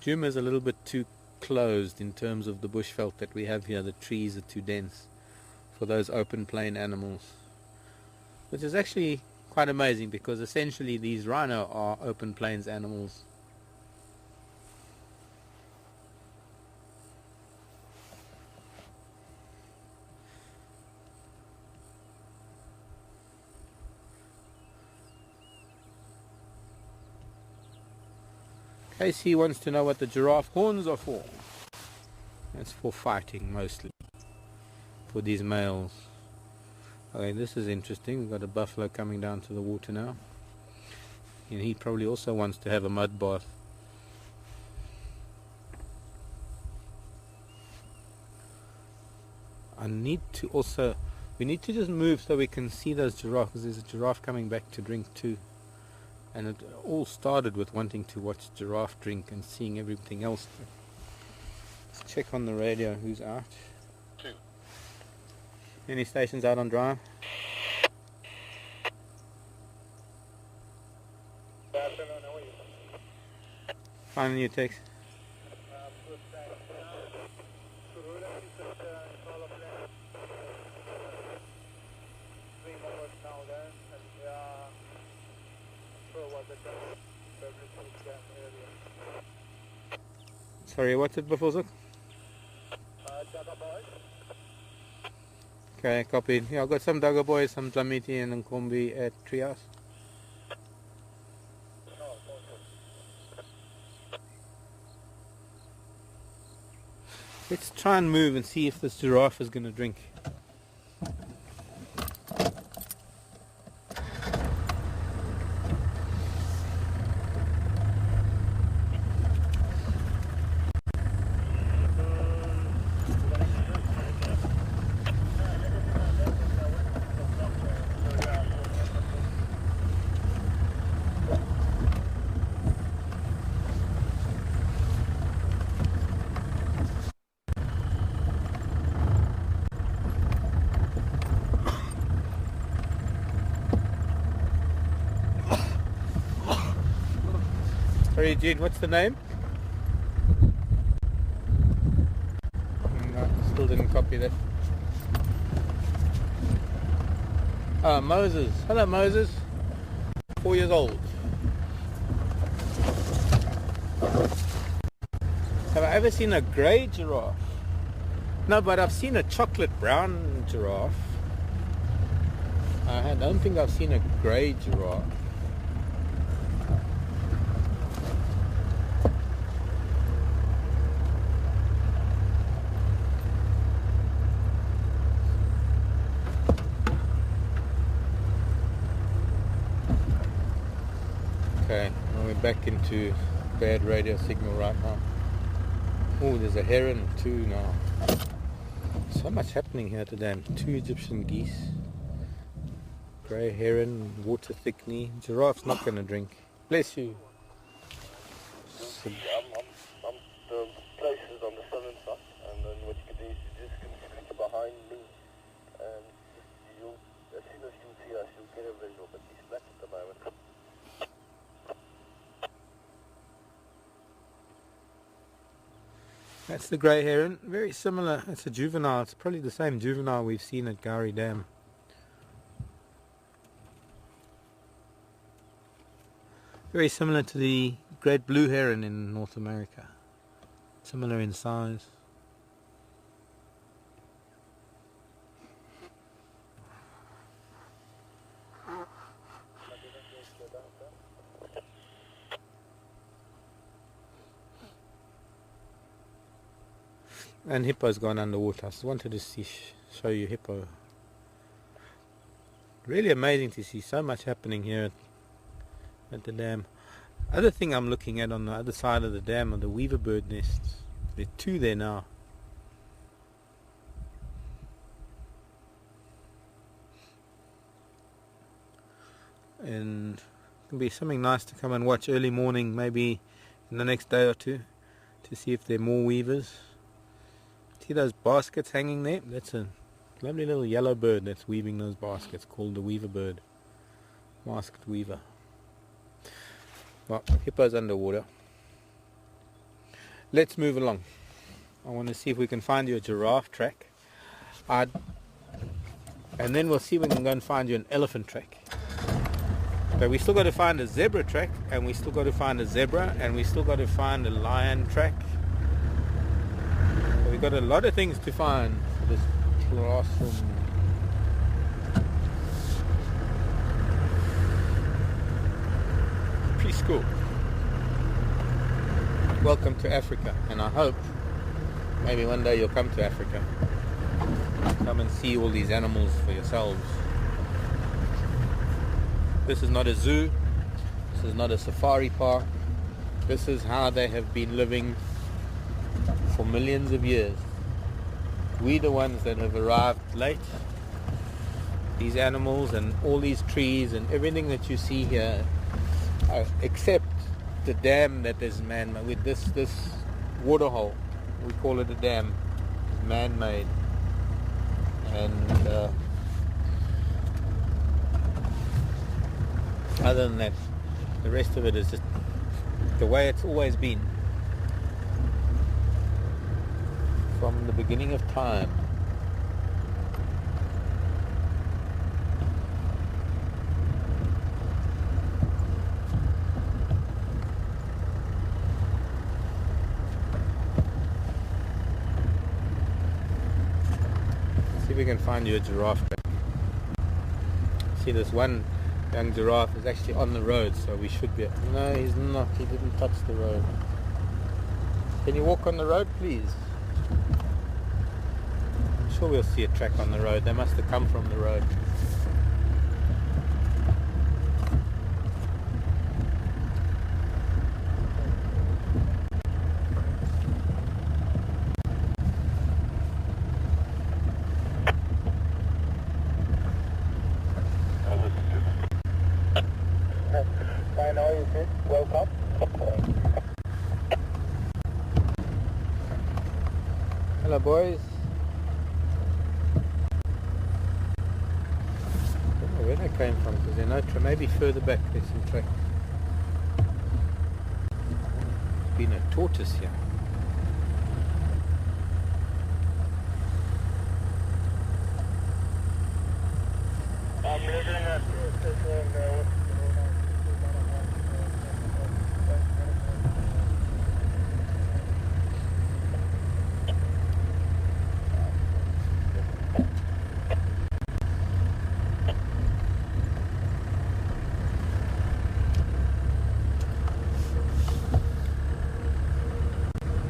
Djuma is a little bit too closed in terms of the bushveld that we have here. The trees are too dense for those open plain animals, which is actually quite amazing, because essentially these rhino are open plains animals. Casey wants to know what the giraffe horns are for. That's for fighting mostly, for these males. Okay, this is interesting. We've got a buffalo coming down to the water now. And he probably also wants to have a mud bath. We need to just move so we can see those giraffes, because there's a giraffe coming back to drink too. And it all started with wanting to watch giraffe drink and seeing everything else. Let's check on the radio who's out. 2. Any stations out on drive? Finding your text. Sorry, what's it before, Zook? Okay, copied. Yeah, I've got some Dagga boys, some Dlamiti and Nkombi at Treehouse. Let's try and move and see if this giraffe is going to drink. Sorry, Eugene, what's the name? No, still didn't copy that. Moses. Hello, Moses. 4 years old. Have I ever seen a grey giraffe? No, but I've seen a chocolate brown giraffe. I don't think I've seen a grey giraffe. Okay, well, we're back into bad radio signal right now. Oh, there's a heron too now. So much happening here today. 2 Egyptian geese, grey heron, water thickney. Giraffe's not going to drink. Bless you. So, The place is on the southern side, and then what you can do is you just can switch behind me, and as soon as you see us, you'll get a visual, but he's flat at the moment. that's the grey heron. Very similar. It's a juvenile. It's probably the same juvenile we've seen at Gowrie Dam. Very similar to the great blue heron in North America. Similar in size. And hippo's gone underwater. I just wanted to show you hippo. Really amazing to see so much happening here at the dam. Other thing I'm looking at on the other side of the dam are the weaver bird nests. There are 2 there now. And it can be something nice to come and watch early morning, maybe in the next day or 2, to see if there are more weavers. See those baskets hanging there? That's a lovely little yellow bird that's weaving those baskets, called the weaver bird. Masked weaver. Well, hippo's underwater. Let's move along. I want to see if we can find you a giraffe track. And then we'll see if we can go and find you an elephant track. But we still got to find a zebra track, and we still got to find a zebra, and we still got to find a lion track. So we've got a lot of things to find for this classroom. Preschool. Welcome to Africa, and I hope maybe one day you'll come to Africa. Come and see all these animals for yourselves. This is not a zoo. This is not a safari park. This is how they have been living for millions of years. We the ones that have arrived late. These animals and all these trees and everything that you see here, except the dam that is man-made. With this water hole, we call it a dam, man-made. And other than that, the rest of it is just the way it's always been from the beginning of time. See if we can find you a giraffe track. See, this one young giraffe is actually on the road, so we should be... No, he's not. He didn't touch the road. Can you walk on the road, please? I'm sure we'll see a track on the road. They must have come from the road. Welcome. Hello, boys. I don't know where they came from, because they're maybe further back there's some track. been a tortoise here. I'm looking at this one.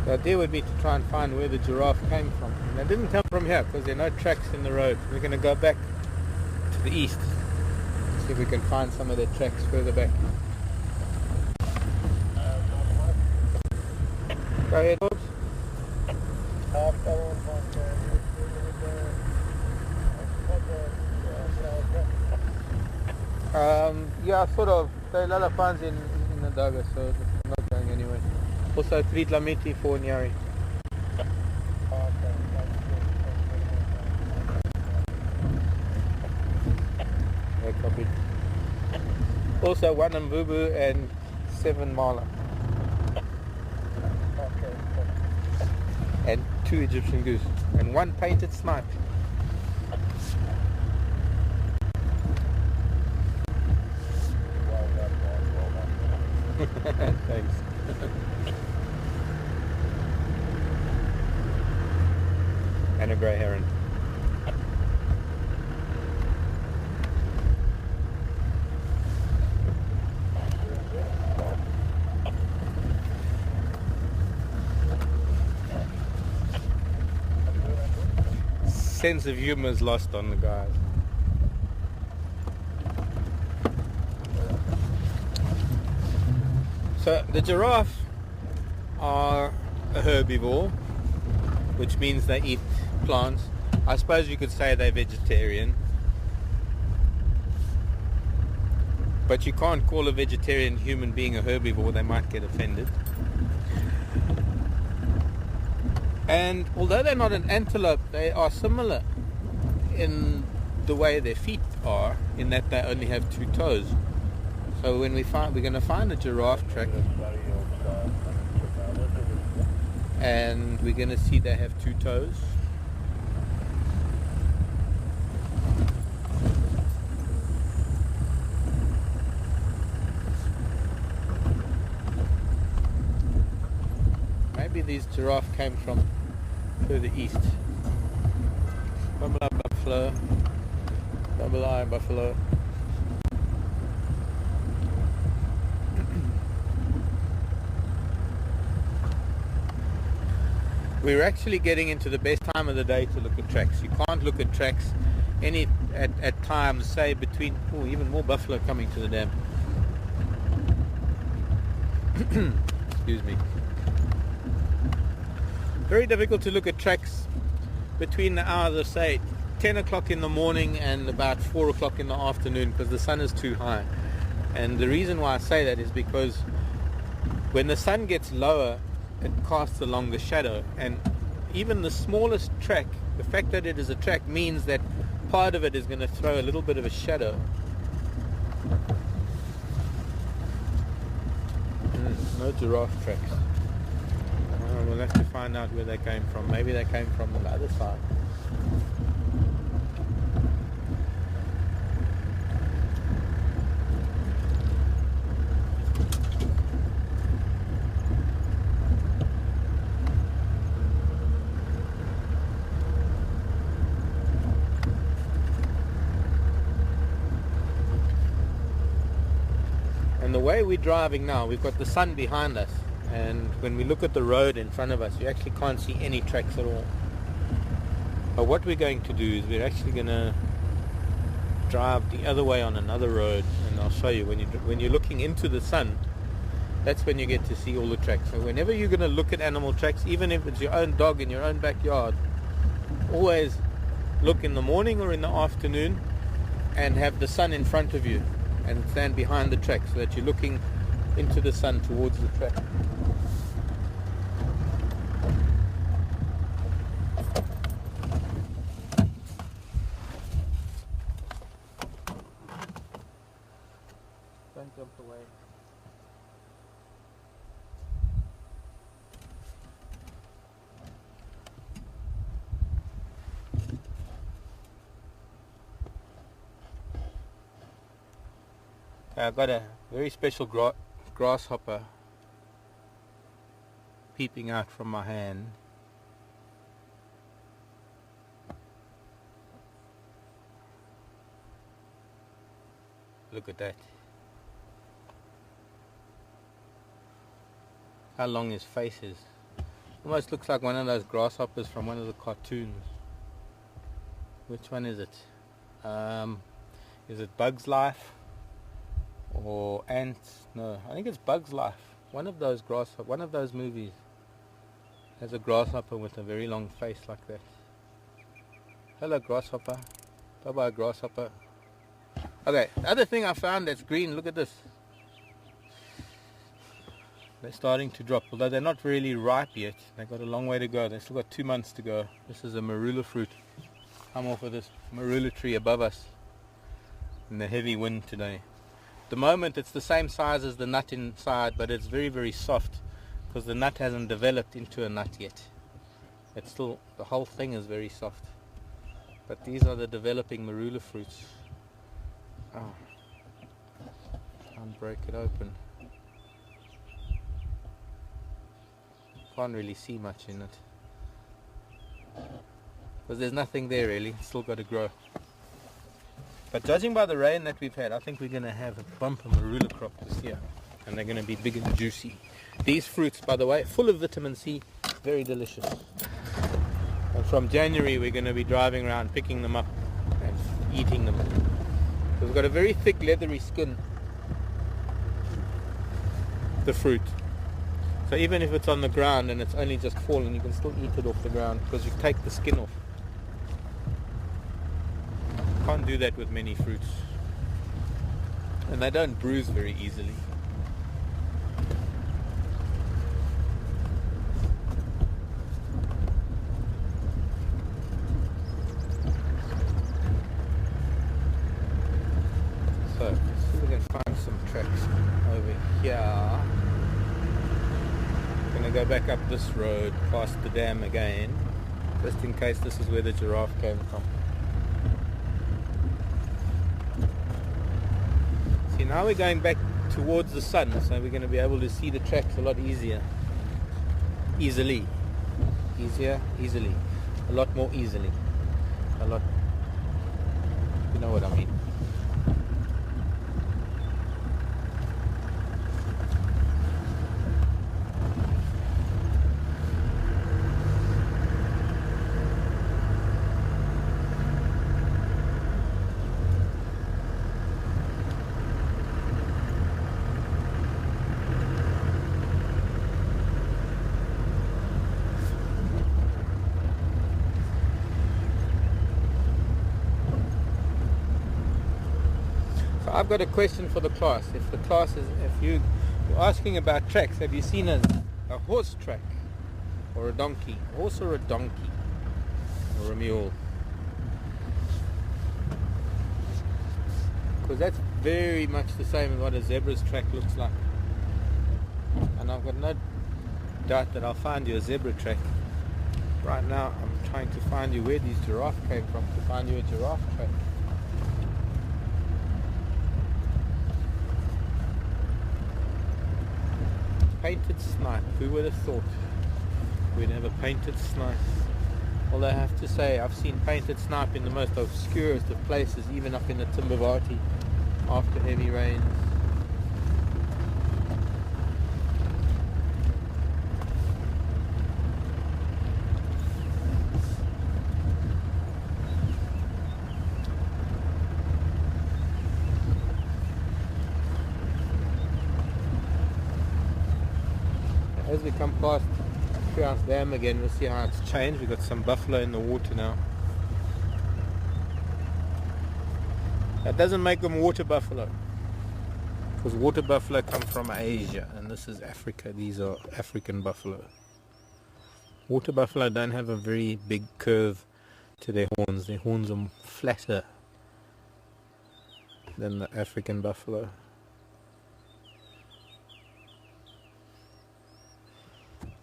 The idea would be to try and find where the giraffe came from. And they didn't come from here because there are no tracks in the road. We're going to go back to the east, see if we can find some of the tracks further back. Go ahead, Orbs. Yeah, sort of. There are a lot of funds in Nadaga, so it's not going anywhere. Also 3 km for Nyari. Yeah, copied. Also 1 Mvubu and 7 Mala. And 2 Egyptian goose. And 1 painted snipe. Thanks. And a grey heron. Sense of humor is lost on the guys. So the giraffe are a herbivore, which means they eat plants. I suppose you could say they're vegetarian, but you can't call a vegetarian human being a herbivore, they might get offended. And although they're not an antelope, they are similar in the way their feet are, in that they only have 2 toes. So when we're going to find a giraffe track, and we're going to see they have 2 toes. Maybe these giraffe came from further east. Bumbleye buffalo, Bumbleye buffalo. We're actually getting into the best time of the day to look at tracks. You can't look at tracks at times, say between, even more buffalo coming to the dam. Excuse me. Very difficult to look at tracks between the hours of, say, 10 o'clock in the morning and about 4 o'clock in the afternoon, because the sun is too high. And the reason why I say that is because when the sun gets lower, it casts a longer shadow, and even the smallest track, the fact that it is a track means that part of it is going to throw a little bit of a shadow. No giraffe tracks. We'll have to find out where they came from. Maybe they came from the other side. And the way we're driving now, we've got the sun behind us, and when we look at the road in front of us, you actually can't see any tracks at all. But what we're going to do is we're actually going to drive the other way on another road, and I'll show you. When you're looking into the sun, that's when you get to see all the tracks. So whenever you're going to look at animal tracks, even if it's your own dog in your own backyard, always look in the morning or in the afternoon and have the sun in front of you, and stand behind the track so that you're looking into the sun towards the track. Don't jump away. I've got a very special grasshopper peeping out from my hand. Look at that. How long his face is. Almost looks like one of those grasshoppers from one of the cartoons. Which one is it? Is it Bug's Life? Or Ants? No, I think it's Bug's Life. One of those movies has a grasshopper with a very long face like that. Hello, grasshopper. Bye bye, grasshopper. Okay, the other thing I found that's green, look at this. They're starting to drop, although they're not really ripe yet. They've got a long way to go. They've still got 2 months to go. This is a marula fruit. Come off of this marula tree above us in the heavy wind today. At the moment it's the same size as the nut inside, but it's very, very soft because the nut hasn't developed into a nut yet. It's still, the whole thing is very soft. But these are the developing marula fruits. Oh, can't break it open. Can't really see much in it because there's nothing there really. It's still got to grow. But judging by the rain that we've had, I think we're going to have a bumper marula crop this year, and they're going to be big and juicy. These fruits, by the way, full of vitamin C, very delicious. And from January we're going to be driving around picking them up and eating them. They've got a very thick leathery skin, the fruit. So even if it's on the ground and it's only just fallen, you can still eat it off the ground because you take the skin off. Can't do that with many fruits. And they don't bruise very easily. So, let's see if we can find some tracks over here. Going to go back up this road past the dam again, just in case this is where the giraffe came from. See, now we're going back towards the sun, so we're going to be able to see the tracks a lot easier. Easily. A lot more easily. A lot, you know what I mean. I've got a question for the class. If you're asking about tracks, have you seen a horse track or a donkey? A horse or a donkey or a mule? Because that's very much the same as what a zebra's track looks like. And I've got no doubt that I'll find you a zebra track. Right now I'm trying to find you where these giraffe came from to find you a giraffe track. Painted snipe, who would have thought we'd have a painted snipe? Although I have to say, I've seen painted snipe in the most obscurest of places, even up in the Timbavati after heavy rains. As we come past Treehouse Dam again, we'll see how it's changed. We've got some buffalo in the water now. That doesn't make them water buffalo, because water buffalo come from Asia and this is Africa. These are African buffalo. Water buffalo don't have a very big curve to their horns. Their horns are flatter than the African buffalo.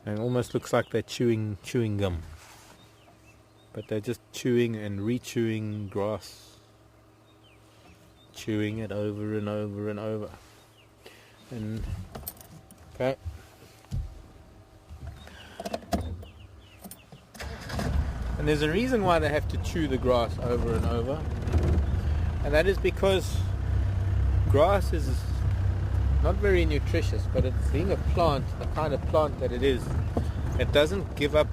And it almost looks like they're chewing gum, but they're just chewing and re-chewing grass, chewing it over and over and over. And okay. And there's a reason why they have to chew the grass over and over, and that is because grass is not very nutritious, but it's being a plant, the kind of plant that it is, it doesn't give up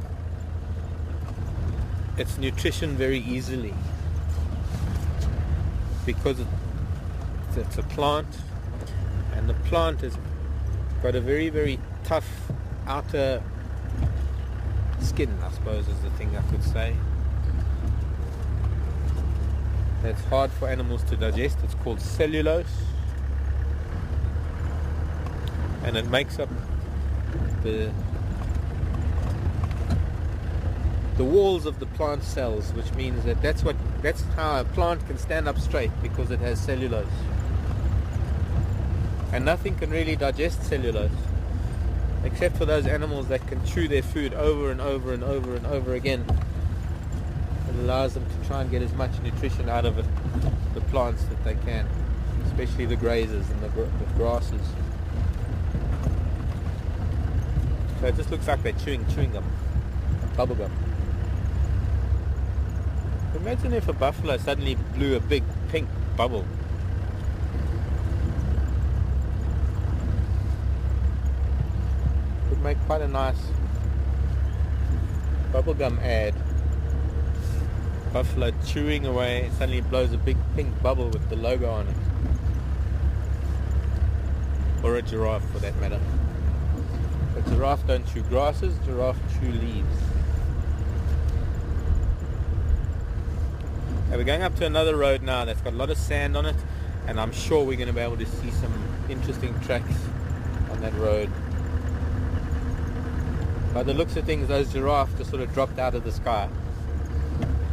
its nutrition very easily, because it's a plant, and the plant has got a very, very tough outer skin, I suppose is the thing I could say. It's hard for animals to digest. It's called cellulose, and it makes up the walls of the plant cells, which means that that's how a plant can stand up straight, because it has cellulose. And nothing can really digest cellulose except for those animals that can chew their food over and over and over and over again. It allows them to try and get as much nutrition out of the plants that they can, especially the grazers and the grasses. So it just looks like they're chewing gum, bubble gum. Imagine if a buffalo suddenly blew a big pink bubble. Would make quite a nice bubblegum ad. Buffalo chewing away, suddenly blows a big pink bubble with the logo on it. Or a giraffe, for that matter. But giraffe don't chew grasses, giraffe chew leaves. Okay, we're going up to another road now that's got a lot of sand on it, and I'm sure we're going to be able to see some interesting tracks on that road. By the looks of things, those giraffes just sort of dropped out of the sky,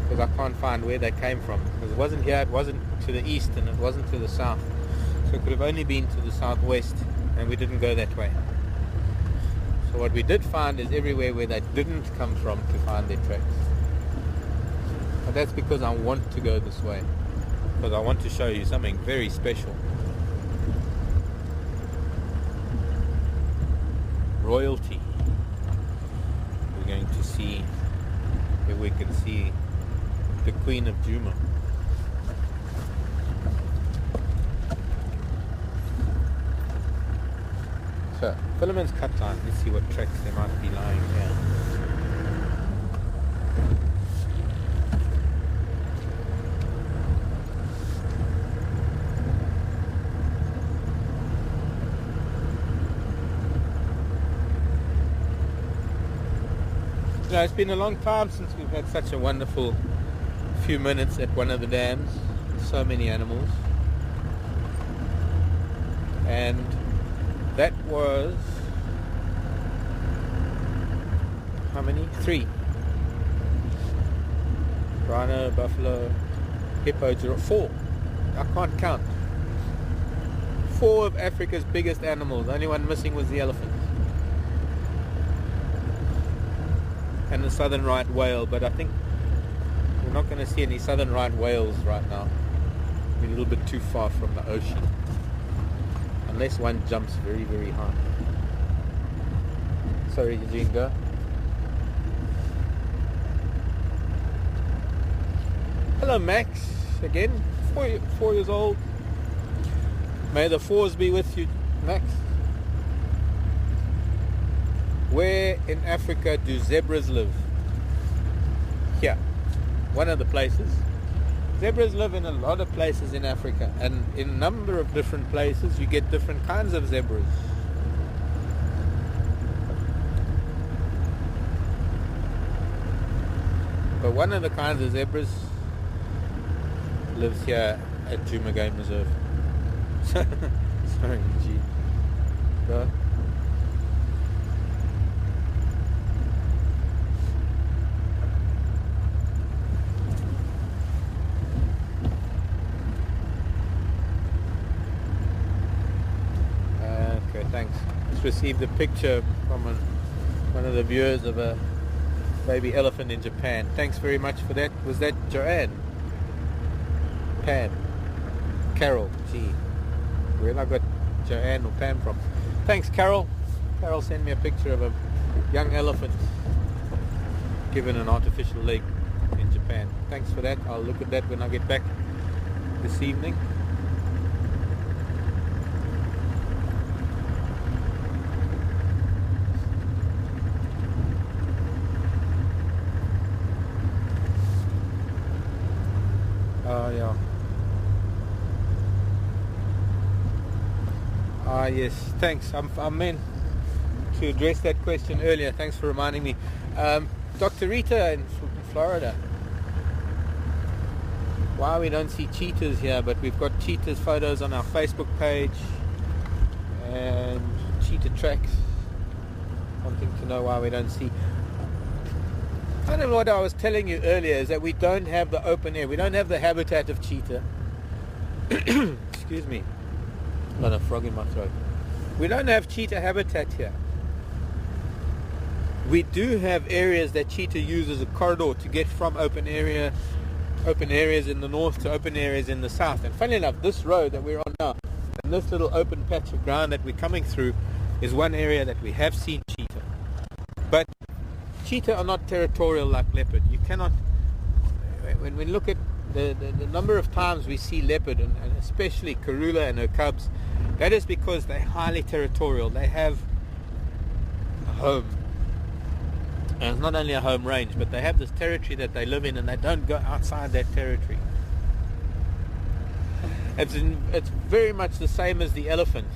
because I can't find where they came from. Because it wasn't here, it wasn't to the east, and it wasn't to the south. So it could have only been to the southwest, and we didn't go that way. So what we did find is everywhere where they didn't come from to find their tracks. But that's because I want to go this way, because I want to show you something very special. Royalty. We're going to see if we can see the Queen of Djuma. So, Philemon's cut line. Let's see what tracks there might be lying here. You know, it's been a long time since we've had such a wonderful few minutes at one of the dams. So many animals. And that was... how many? 3. Rhino, buffalo, hippo, giraffe. 4. I can't count. 4 of Africa's biggest animals. The only one missing was the elephant. And the southern right whale, but I think we're not going to see any southern right whales right now. We're a little bit too far from the ocean, unless one jumps very, very high. Sorry, Eugene, go. Hello, Max, again, 4 years old. May the 4s be with you, Max. Where in Africa do zebras live? Here, one of the places. Zebras live in a lot of places in Africa, and in a number of different places you get different kinds of zebras. But one of the kinds of zebras lives here at Djuma Game Reserve. Sorry, G. Go. Thanks. Just received a picture from one of the viewers of a baby elephant in Japan. Thanks very much for that. Was that Joanne? Pan. Carol. Gee, where I got Joanne or Pam from? Thanks, Carol. Carol sent me a picture of a young elephant given an artificial leg in Japan. Thanks for that. I'll look at that when I get back this evening. Yeah. Yes, thanks. I meant to address that question earlier. Thanks for reminding me. Dr. Rita in Florida. Why we don't see cheetahs here, but we've got cheetahs photos on our Facebook page and cheetah tracks. Wanting to know why we don't see. Kind of what I was telling you earlier is that we don't have the open air. We don't have the habitat of cheetah. Excuse me. Got a frog in my throat. We don't have cheetah habitat here. We do have areas that cheetah use as a corridor to get from open areas in the north to open areas in the south. And funny enough, this road that we're on now and this little open patch of ground that we're coming through is one area that we have seen cheetah. But cheetah are not territorial like leopard. You cannot, when we look at the number of times we see leopard, and especially Karula and her cubs, that is because they're highly territorial. They have a home. And it's not only a home range, but they have this territory that they live in, and they don't go outside that territory. It's very much the same as the elephant.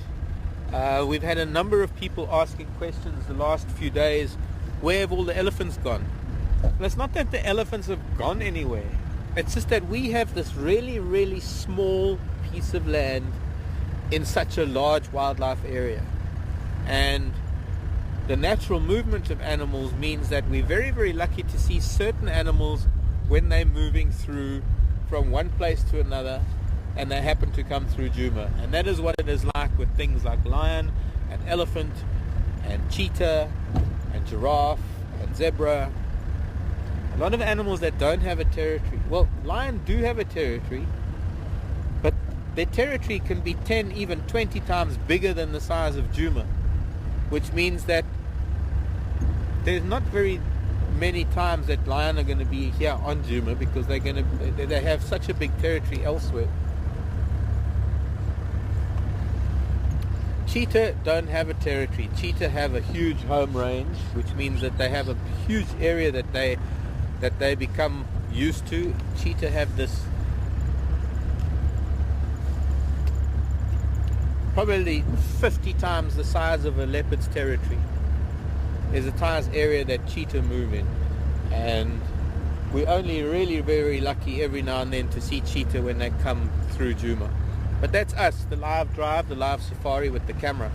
We've had a number of people asking questions the last few days, where have all the elephants gone? And it's not that the elephants have gone anywhere. It's just that we have this really, really small piece of land in such a large wildlife area. And the natural movement of animals means that we're very, very lucky to see certain animals when they're moving through from one place to another and they happen to come through Djuma. And that is what it is like with things like lion and elephant and cheetah and giraffe and zebra. A lot of animals that don't have a territory. Well, lion do have a territory, but their territory can be 10, even 20 times bigger than the size of Djuma, which means that there's not very many times that lion are going to be here on Djuma because they have such a big territory elsewhere. Cheetah don't have a territory. Cheetah have a huge home range, which means that they have a huge area that they become used to. Cheetah have this probably 50 times the size of a leopard's territory is the size area that cheetah move in. And we're only really very lucky every now and then to see cheetah when they come through Djuma. But that's us, the live drive, the live safari with the camera.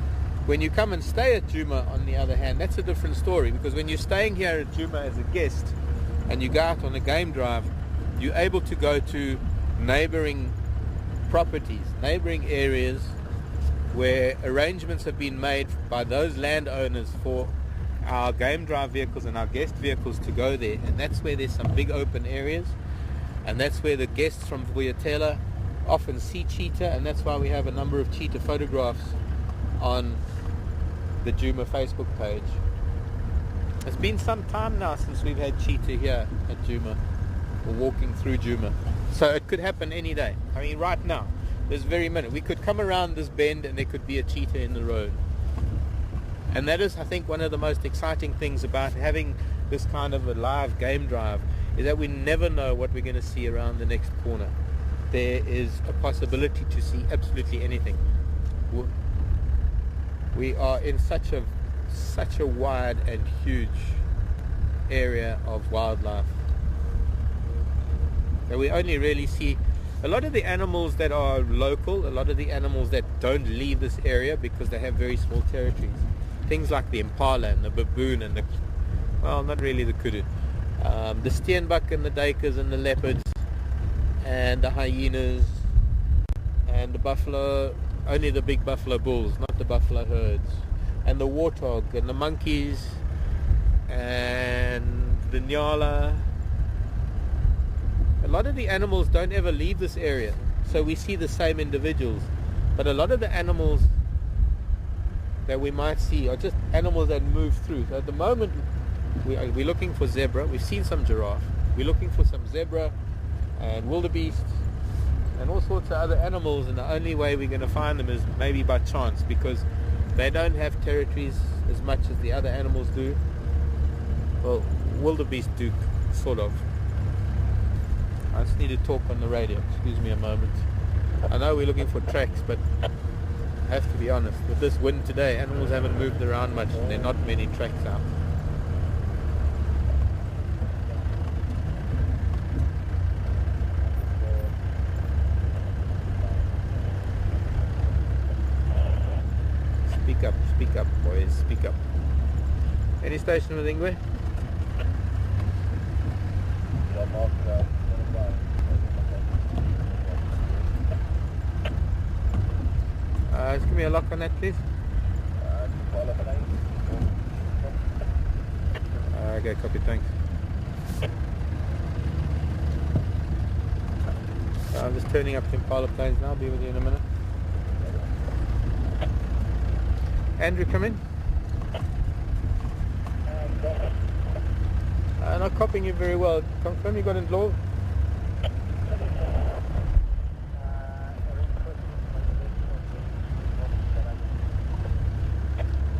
When you come and stay at Djuma, on the other hand, that's a different story, because when you're staying here at Djuma as a guest and you go out on a game drive, you're able to go to neighboring properties, neighboring areas where arrangements have been made by those landowners for our game drive vehicles and our guest vehicles to go there. And that's where there's some big open areas, and that's where the guests from Vuyatela often see cheetah, and that's why we have a number of cheetah photographs on the Djuma Facebook page. It's been some time now since we've had cheetah here at Djuma, or walking through Djuma. So it could happen any day. I mean, right now, this very minute, we could come around this bend and there could be a cheetah in the road. And that is, I think, one of the most exciting things about having this kind of a live game drive, is that we never know what we're going to see around the next corner. There is a possibility to see absolutely anything. We are in such a wide and huge area of wildlife that we only really see a lot of the animals that are local, a lot of the animals that don't leave this area because they have very small territories. Things like the impala and the baboon and not really the kudu. The steenbok and the duikers and the leopards and the hyenas and the buffalo, only the big buffalo bulls, not the buffalo herds, and the warthog and the monkeys and the nyala. A lot of the animals don't ever leave this area, so we see the same individuals, but a lot of the animals that we might see are just animals that move through. So at the moment we're looking for zebra. We've seen some giraffe. We're looking for some zebra and wildebeest and all sorts of other animals, and the only way we're going to find them is maybe by chance, because they don't have territories as much as the other animals do. Well, wildebeest do, sort of. I just need to talk on the radio. Excuse me a moment. I know we're looking for tracks, but I have to be honest. With this wind today, animals haven't moved around much, and there are not many tracks out. Speak up, boys, speak up. Any station with Ingwe? Just give me a lock on that, please. Okay, copy, thanks. I'm just turning up to Impala Plains now. I'll be with you in a minute. Andrew, come in. Not copying you very well. Confirm you got in law.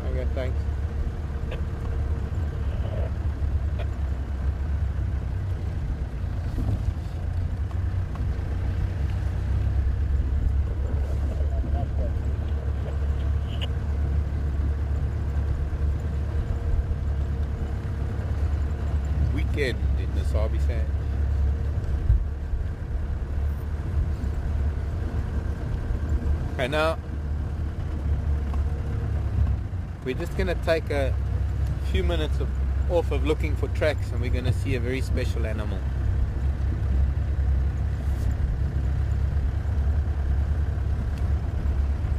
Okay, thanks. Weekend in the Sabi Sand. And now we're just going to take a few minutes off of looking for tracks, and we're going to see a very special animal.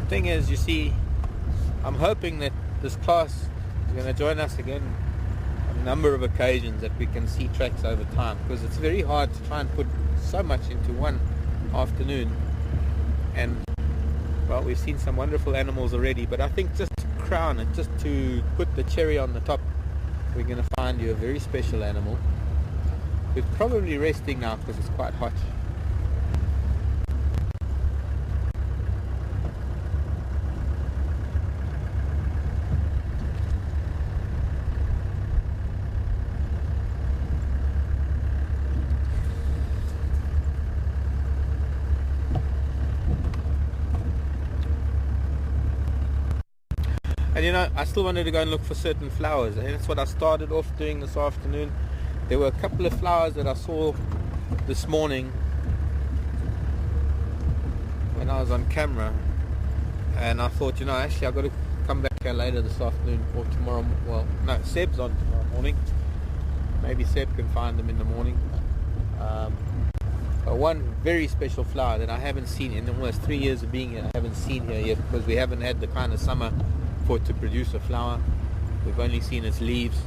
The thing is, you see, I'm hoping that this class is going to join us again on a number of occasions, that we can see tracks over time, because it's very hard to try and put so much into one afternoon. And well, we've seen some wonderful animals already, but I think just to crown it, just to put the cherry on the top, we're going to find you a very special animal. We're probably resting now because it's quite hot. And you know, I still wanted to go and look for certain flowers, and that's what I started off doing this afternoon. There were a couple of flowers that I saw this morning when I was on camera, and I thought, you know, actually I've got to come back here later this afternoon or tomorrow. Well, no, Seb's on tomorrow morning. Maybe Seb can find them in the morning. One very special flower that I haven't seen in almost 3 years of being here. I haven't seen here yet because we haven't had the kind of summer for it to produce a flower. We've only seen its leaves.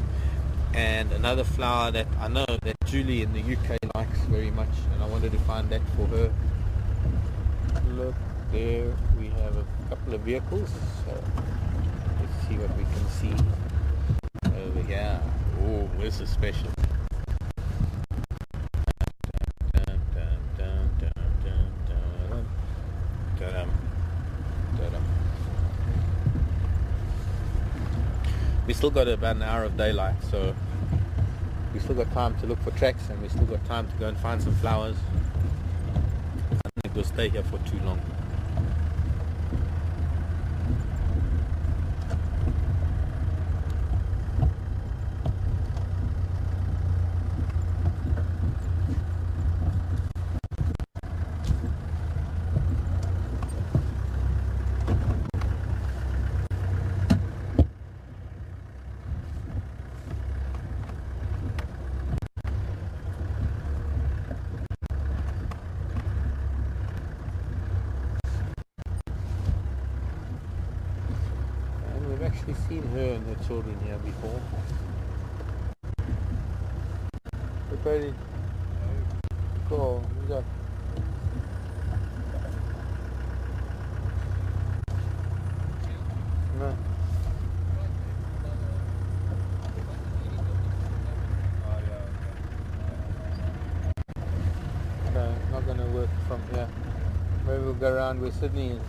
And another flower that I know that Julie in the UK likes very much, and I wanted to find that for her. Look, there we have a couple of vehicles, so let's see what we can see over here. Oh, this is special. We still got about an hour of daylight, so we still got time to look for tracks, and we still got time to go and find some flowers. I don't think we'll stay here for too long. Actually seen her and her children here before. Look, baby. Cool. go around where Sydney is.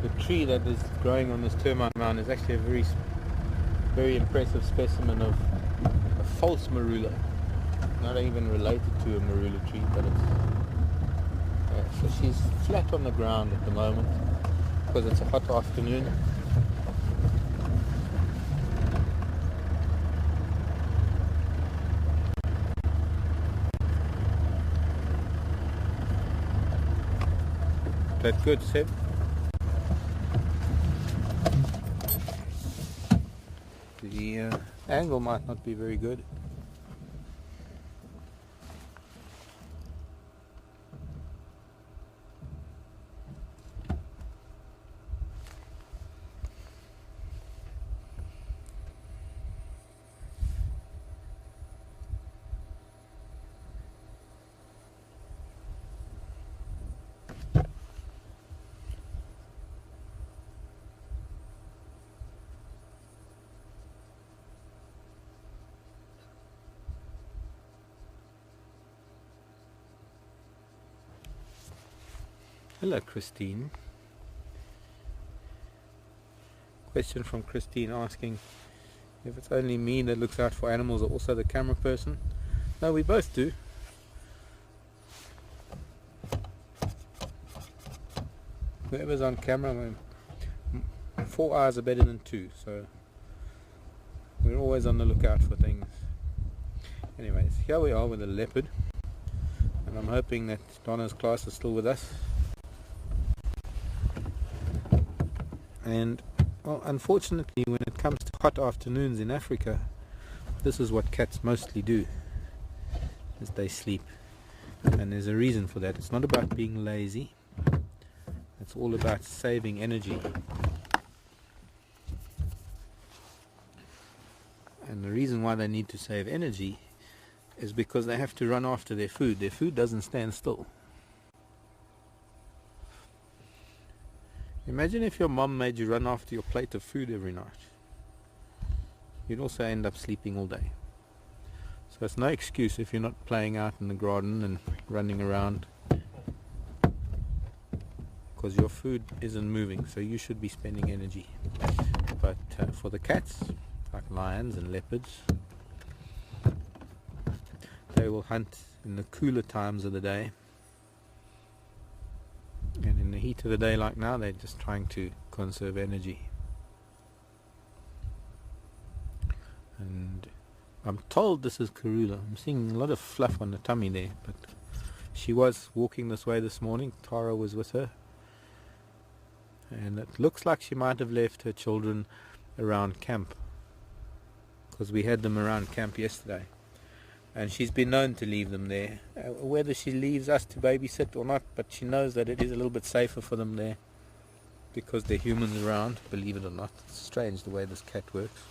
The tree that is growing on this termite mound is actually a very impressive specimen of a false marula. Not even related to a marula tree, but it's so she's flat on the ground at the moment because it's a hot afternoon. That good, Seb? The angle might not be very good. Hello, Christine. Question from Christine asking if it's only me that looks out for animals or also the camera person. No, we both do. Whoever's on camera, 4 eyes are better than 2, so we're always on the lookout for things. Anyways, here we are with a leopard, and I'm hoping that Donna's class is still with us. And well, unfortunately, when it comes to hot afternoons in Africa, this is what cats mostly do, is they sleep. And there's a reason for that. It's not about being lazy, it's all about saving energy. And the reason why they need to save energy is because they have to run after their food. Their food doesn't stand still. Imagine if your mom made you run after your plate of food every night. You'd also end up sleeping all day. So it's no excuse if you're not playing out in the garden and running around, because your food isn't moving, so you should be spending energy. But for the cats, like lions and leopards, they will hunt in the cooler times of the day. And in the heat of the day like now, they're just trying to conserve energy. And I'm told this is Karula. I'm seeing a lot of fluff on the tummy there, but she was walking this way this morning. Tara was with her. And it looks like she might have left her children around camp, because we had them around camp yesterday. And she's been known to leave them there, whether she leaves us to babysit or not, but she knows that it is a little bit safer for them there because there are humans around, believe it or not. It's strange the way this cat works.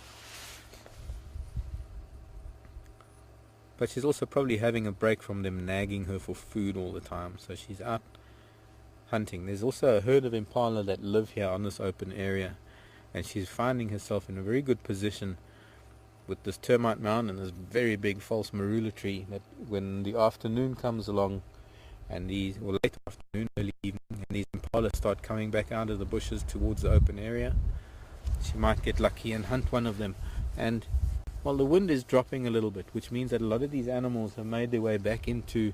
But she's also probably having a break from them nagging her for food all the time, so she's out hunting. There's also a herd of impala that live here on this open area, and she's finding herself in a very good position with this termite mound and this very big false marula tree, that when the afternoon comes along, and or late afternoon, early evening, and these impala start coming back out of the bushes towards the open area, she might get lucky and hunt one of them. And well, the wind is dropping a little bit, which means that a lot of these animals have made their way back into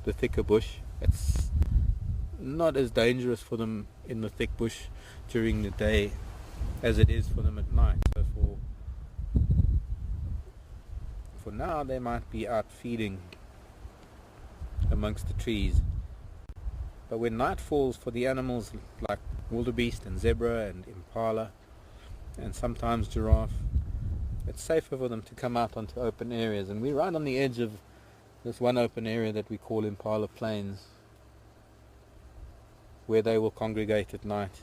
the thicker bush. It's not as dangerous for them in the thick bush during the day as it is for them at night. So for now, they might be out feeding amongst the trees. But when night falls, for the animals like wildebeest and zebra and impala and sometimes giraffe, it's safer for them to come out onto open areas. And we're right on the edge of this one open area that we call Impala Plains, where they will congregate at night.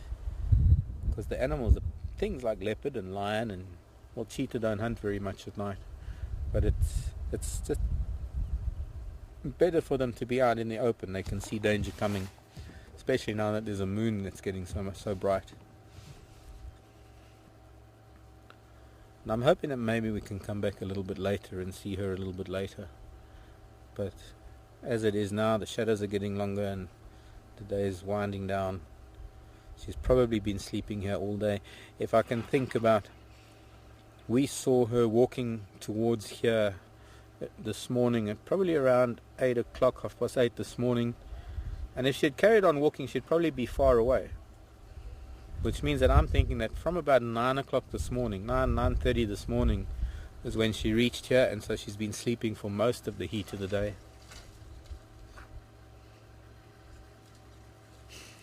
Because the animals, things like leopard and lion and, well, cheetah don't hunt very much at night. But it's just better for them to be out in the open. They can see danger coming, especially now that there's a moon that's getting so bright. And I'm hoping that maybe we can come back a little bit later and see her a little bit later. But as it is now, the shadows are getting longer and the day is winding down. She's probably been sleeping here all day. If I can think about, we saw her walking towards here this morning at probably around 8 o'clock, 8:30 this morning. And if she had carried on walking, she'd probably be far away. Which means that I'm thinking that from about 9 o'clock this morning, 9:30 this morning, is when she reached here, and so she's been sleeping for most of the heat of the day.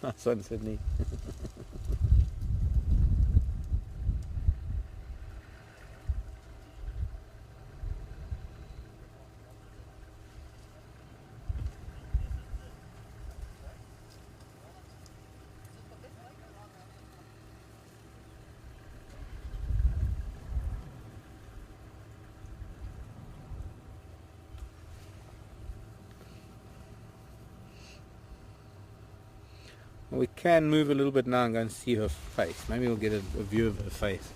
Nice one, Sydney. We can move a little bit now and go and see her face. Maybe we'll get a view of her face.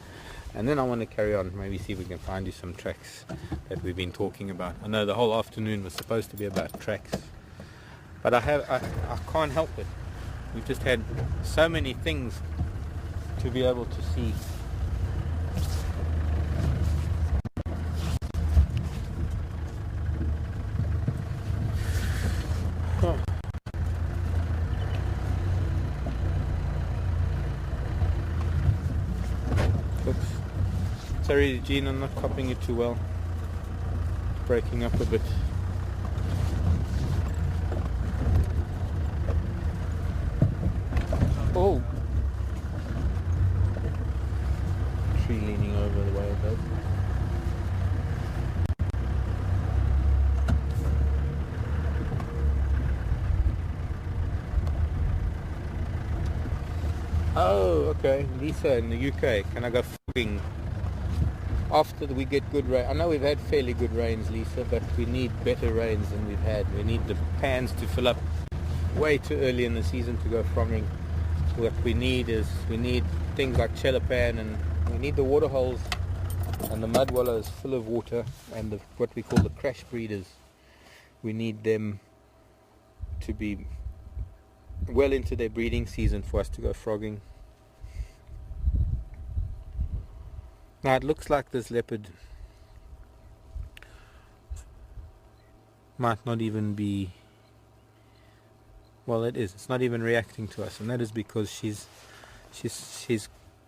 And then I want to carry on, maybe see if we can find you some tracks that we've been talking about. I know the whole afternoon was supposed to be about tracks, but I can't help it. We've just had so many things to be able to see. Sorry, Eugene, I'm not copying you too well. Breaking up a bit. Oh! Tree leaning over the way it does. Oh, okay. Lisa in the UK. Can I go fogging after we get good rain? I know we've had fairly good rains, Lisa, but we need better rains than we've had. We need the pans to fill up way too early in the season to go frogging. What we need things like Chelapan, and we need the water holes and the mud wallows full of water, and what we call the crash breeders. We need them to be well into their breeding season for us to go frogging. Now it looks like this leopard might not even be, well, it is. It's not even reacting to us, and that is because she's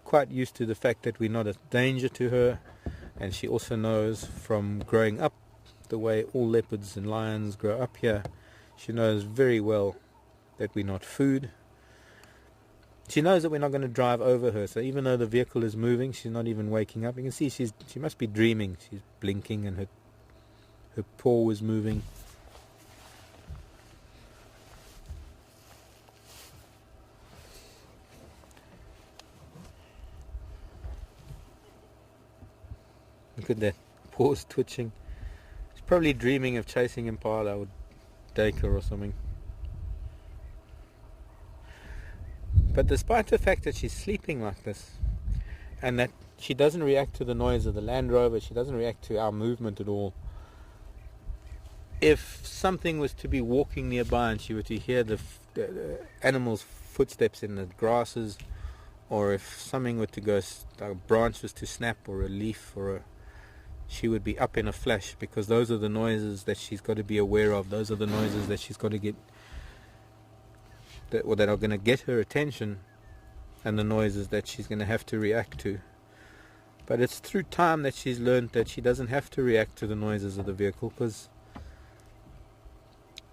quite used to the fact that we're not a danger to her, and she also knows from growing up the way all leopards and lions grow up here. She knows very well that we're not food. She knows that we're not going to drive over her, so even though the vehicle is moving, she's not even waking up. You can see she must be dreaming. She's blinking and her paw is moving. Look at that, paws twitching. She's probably dreaming of chasing impala or duiker or something. But despite the fact that she's sleeping like this, and that she doesn't react to the noise of the Land Rover, she doesn't react to our movement at all. If something was to be walking nearby and she were to hear the animal's footsteps in the grasses, or if something were to go, a branch was to snap, or a leaf, she would be up in a flash, because those are the noises that she's got to be aware of. Those are the noises that she's got to get, that are going to get her attention, and the noises that she's going to have to react to. But it's through time that she's learned that she doesn't have to react to the noises of the vehicle, because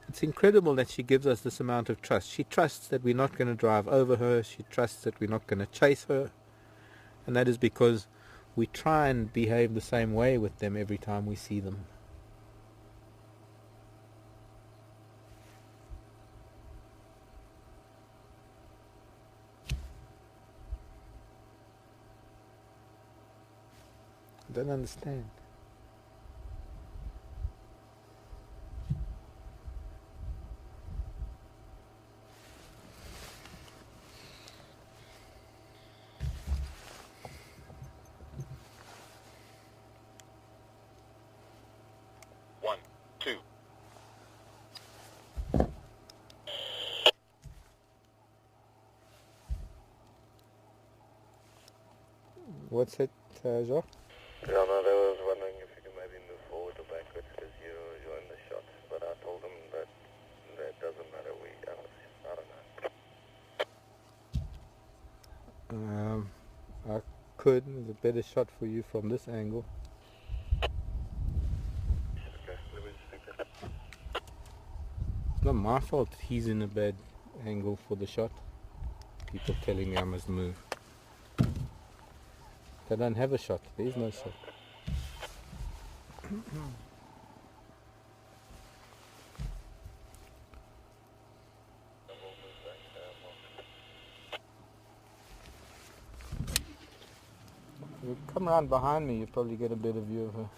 it's incredible that she gives us this amount of trust. She trusts that we're not going to drive over her. She trusts that we're not going to chase her, and that is because we try and behave the same way with them every time we see them. I don't understand. What's it, Joe? Yeah, no, they was wondering if you could maybe move forward or backwards because you're in the shot. But I told them that doesn't matter. I don't know. I could. There's a better shot for you from this angle. Okay, let me just think that. It's not my fault he's in a bad angle for the shot. People telling me I must move. They don't have a shot. There is no shot. If you come around behind me, you probably get a better view of her.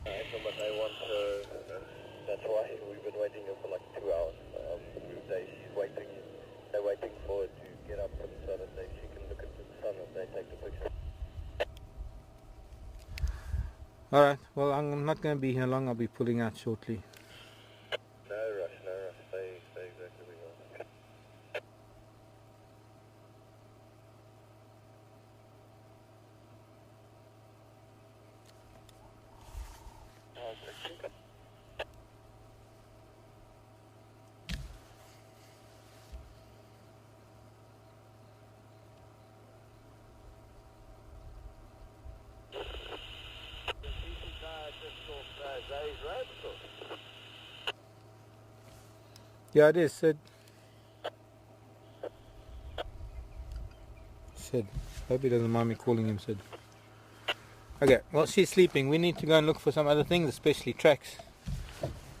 But they want that's why we've been waiting here for like 2 hours. She's waiting. They're waiting for her to get up and so that she can look at the sun and they take the picture. Alright, well I'm not going to be here long. I'll be pulling out shortly. No rush. Stay exactly where you are. Yeah, it is, Sid. Sid. Hope he doesn't mind me calling him Sid. Okay, well she's sleeping. We need to go and look for some other things, especially tracks.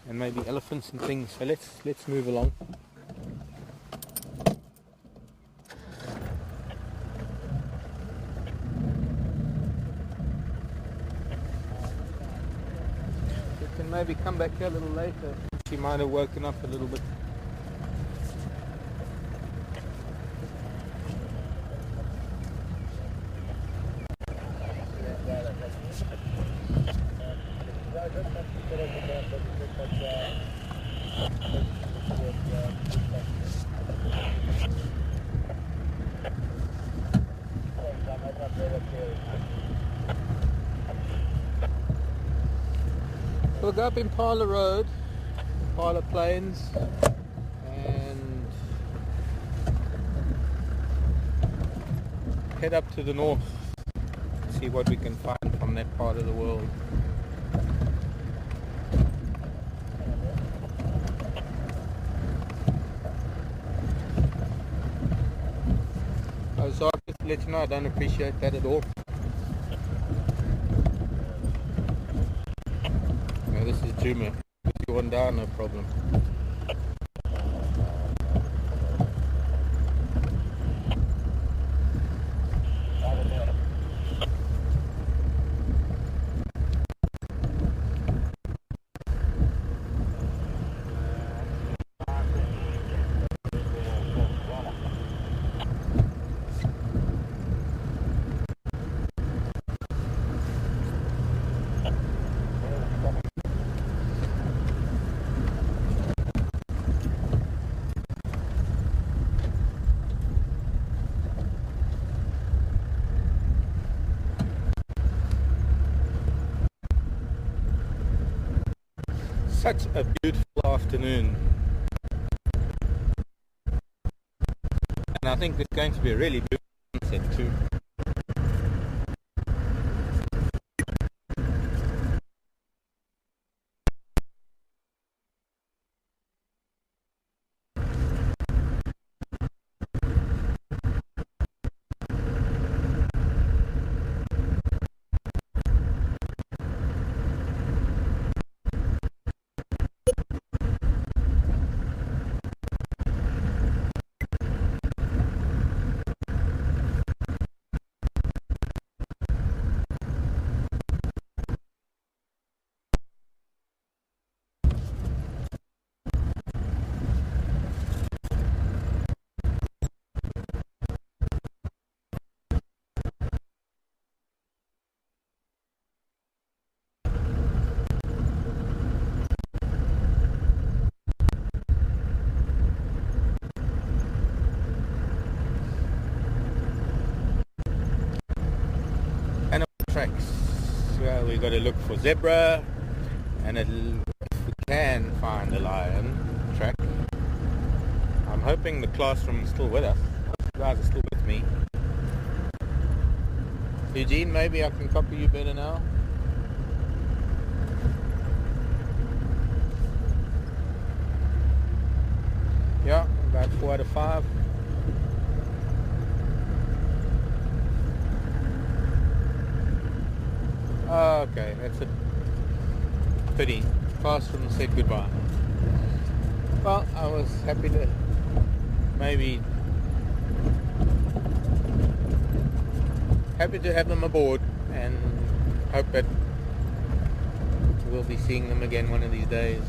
And maybe elephants and things. So let's move along. We can maybe come back here a little later. She might have woken up a little bit. We'll go up Impala Road, Impala Plains, and head up to the north, see what we can find from that part of the world. So I'll just let you know I don't appreciate that at all. Now this is Juma. If you want down, no problem. Such a beautiful afternoon, and I think it's going to be a really beautiful sunset too. tracks. We got to look for zebra, and if we can find a lion track. I'm hoping the classroom is still with us. You guys are still with me. Eugene, maybe I can copy you better now. Yeah, about 4 out of 5. Okay, that's a pity. Classroom said goodbye. Well, I was happy to have them aboard, and hope that we'll be seeing them again one of these days.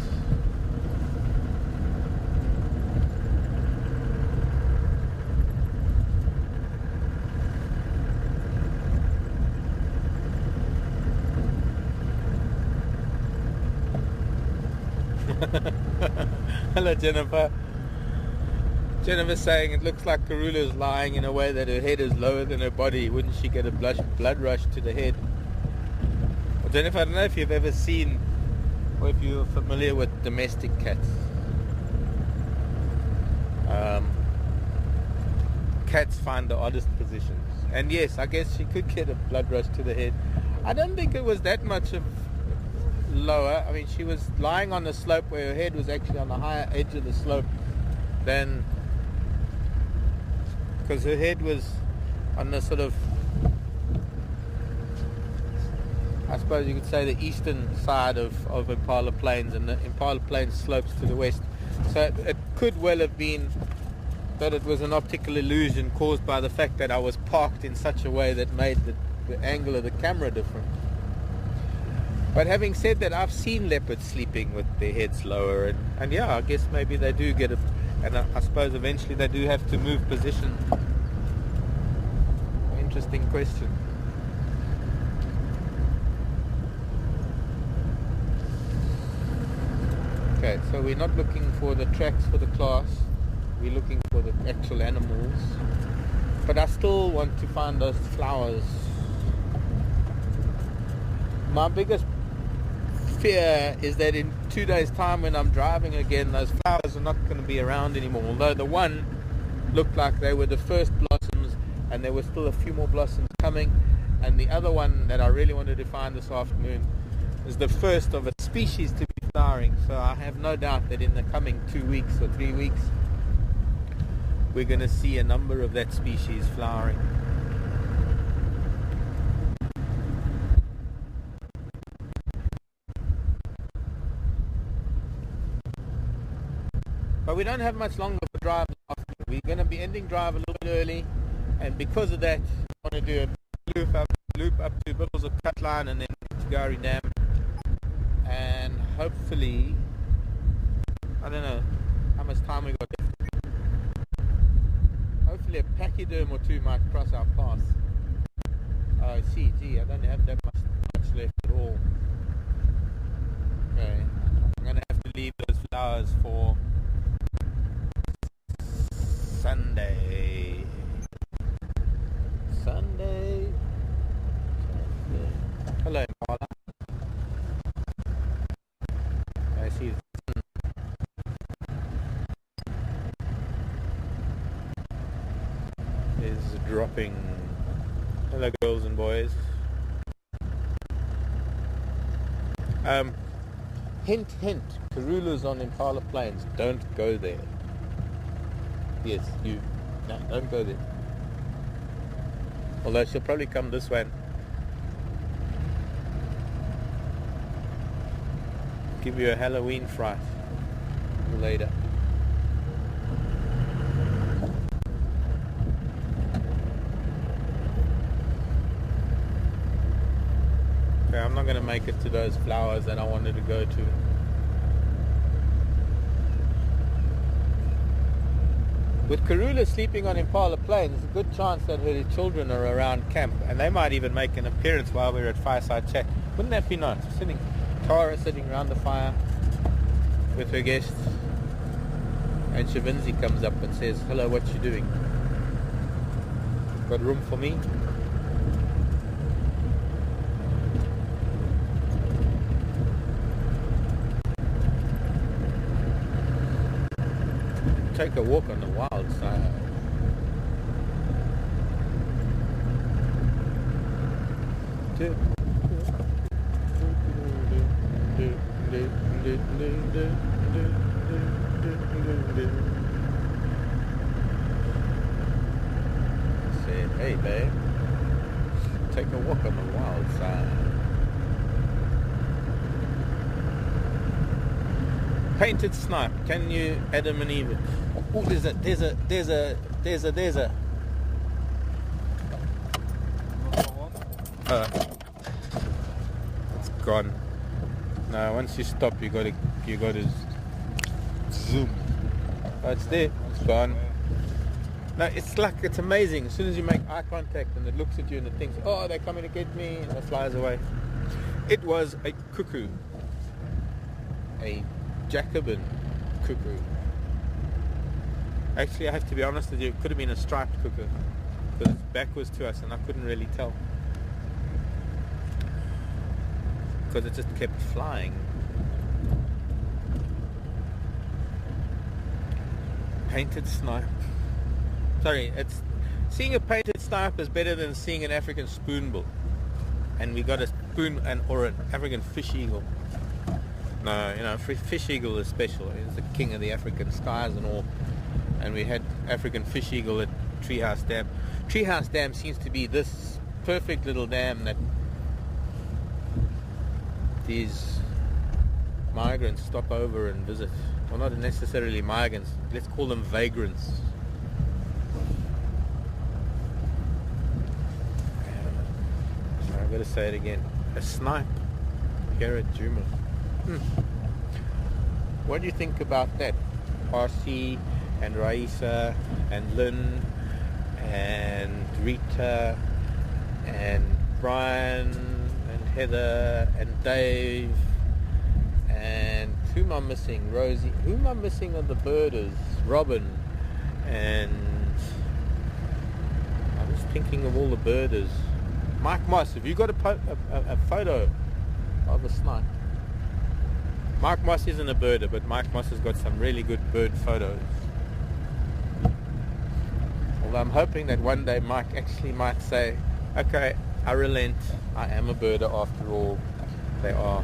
Hello, Jennifer. Jennifer's saying it looks like Karula's lying in a way that her head is lower than her body. Wouldn't she get a blood rush to the head? Well, Jennifer, I don't know if you've ever seen or if you're familiar with domestic cats. Cats find the oddest positions. And yes, I guess she could get a blood rush to the head. I don't think it was that much of lower. I mean, she was lying on the slope where her head was actually on the higher edge of the slope than, because her head was on the sort of, I suppose you could say, the eastern side of Impala Plains, and the Impala Plains slopes to the west. So it could well have been that it was an optical illusion caused by the fact that I was parked in such a way that made the angle of the camera different. But having said that, I've seen leopards sleeping with their heads lower, and yeah, I guess maybe they do get it, and I suppose eventually they do have to move position. Interesting question. Okay, so we're not looking for the tracks for the class, we're looking for the actual animals, but I still want to find those flowers. My biggest fear is that in 2 days' time, when I'm driving again, those flowers are not going to be around anymore. Although the one looked like they were the first blossoms, and there were still a few more blossoms coming, and the other one that I really wanted to find this afternoon is the first of a species to be flowering. So I have no doubt that in the coming 2 weeks or 3 weeks, we're going to see a number of that species flowering. But we don't have much longer for drive this afternoon. We're going to be ending drive a little bit early, and because of that, I want to do a loop up to Biddles of Cutline and then to Gari Dam, and hopefully, I don't know how much time we got left. Hopefully a pachyderm or two might cross our path. Oh, see, gee, I don't have that much left at all. Okay, I'm going to have to leave those flowers for Sunday. Hello, Paula. I see the sun is dropping. Hello, girls and boys. Hint, hint. Karula's on Impala Plains. Don't go there. Yes, you. No, don't go there. Although she'll probably come this way. Give you a Halloween fright later. Okay, I'm not going to make it to those flowers that I wanted to go to. With Karula sleeping on Impala Plains, there's a good chance that her children are around camp, and they might even make an appearance while we're at Fireside Chat. Wouldn't that be nice? Tara sitting around the fire with her guests, and Shavinzi comes up and says, "Hello, what you doing? Got room for me?" take a walk on the wild side. Said, hey babe, take a walk on the wild side. Painted snipe. Can you Adam and Eve? Oh, there's a. It's gone. No, once you stop, you gotta zoom. Oh, it's there. It's gone. No, it's amazing. As soon as you make eye contact and it looks at you and it thinks, oh, they're coming to get me, and it flies away. It was a cuckoo. A Jacobin cuckoo. Actually, I have to be honest with you, it could have been a striped cuckoo because its back was to us and I couldn't really tell because it just kept flying. Painted snipe. Sorry, seeing a painted snipe is better than seeing an African spoonbill, and we got a spoon or an African fish eagle. No, fish eagle is special. It's the king of the African skies and all. And we had African fish eagle at Treehouse Dam. Treehouse Dam seems to be this perfect little dam that these migrants stop over and visit. Well, not necessarily migrants. Let's call them vagrants. So I've got to say it again. A snipe here at Djuma. What do you think about that? Parsi and Raisa and Lynn and Rita and Brian and Heather and Dave and who am I missing? Rosie. Who am I missing of the birders? Robin. And I'm just thinking of all the birders. Mike Moss, have you got a photo of a snipe? Mike Moss isn't a birder, but Mike Moss has got some really good bird photos. Although I'm hoping that one day Mike actually might say, okay, I relent, I am a birder after all. They are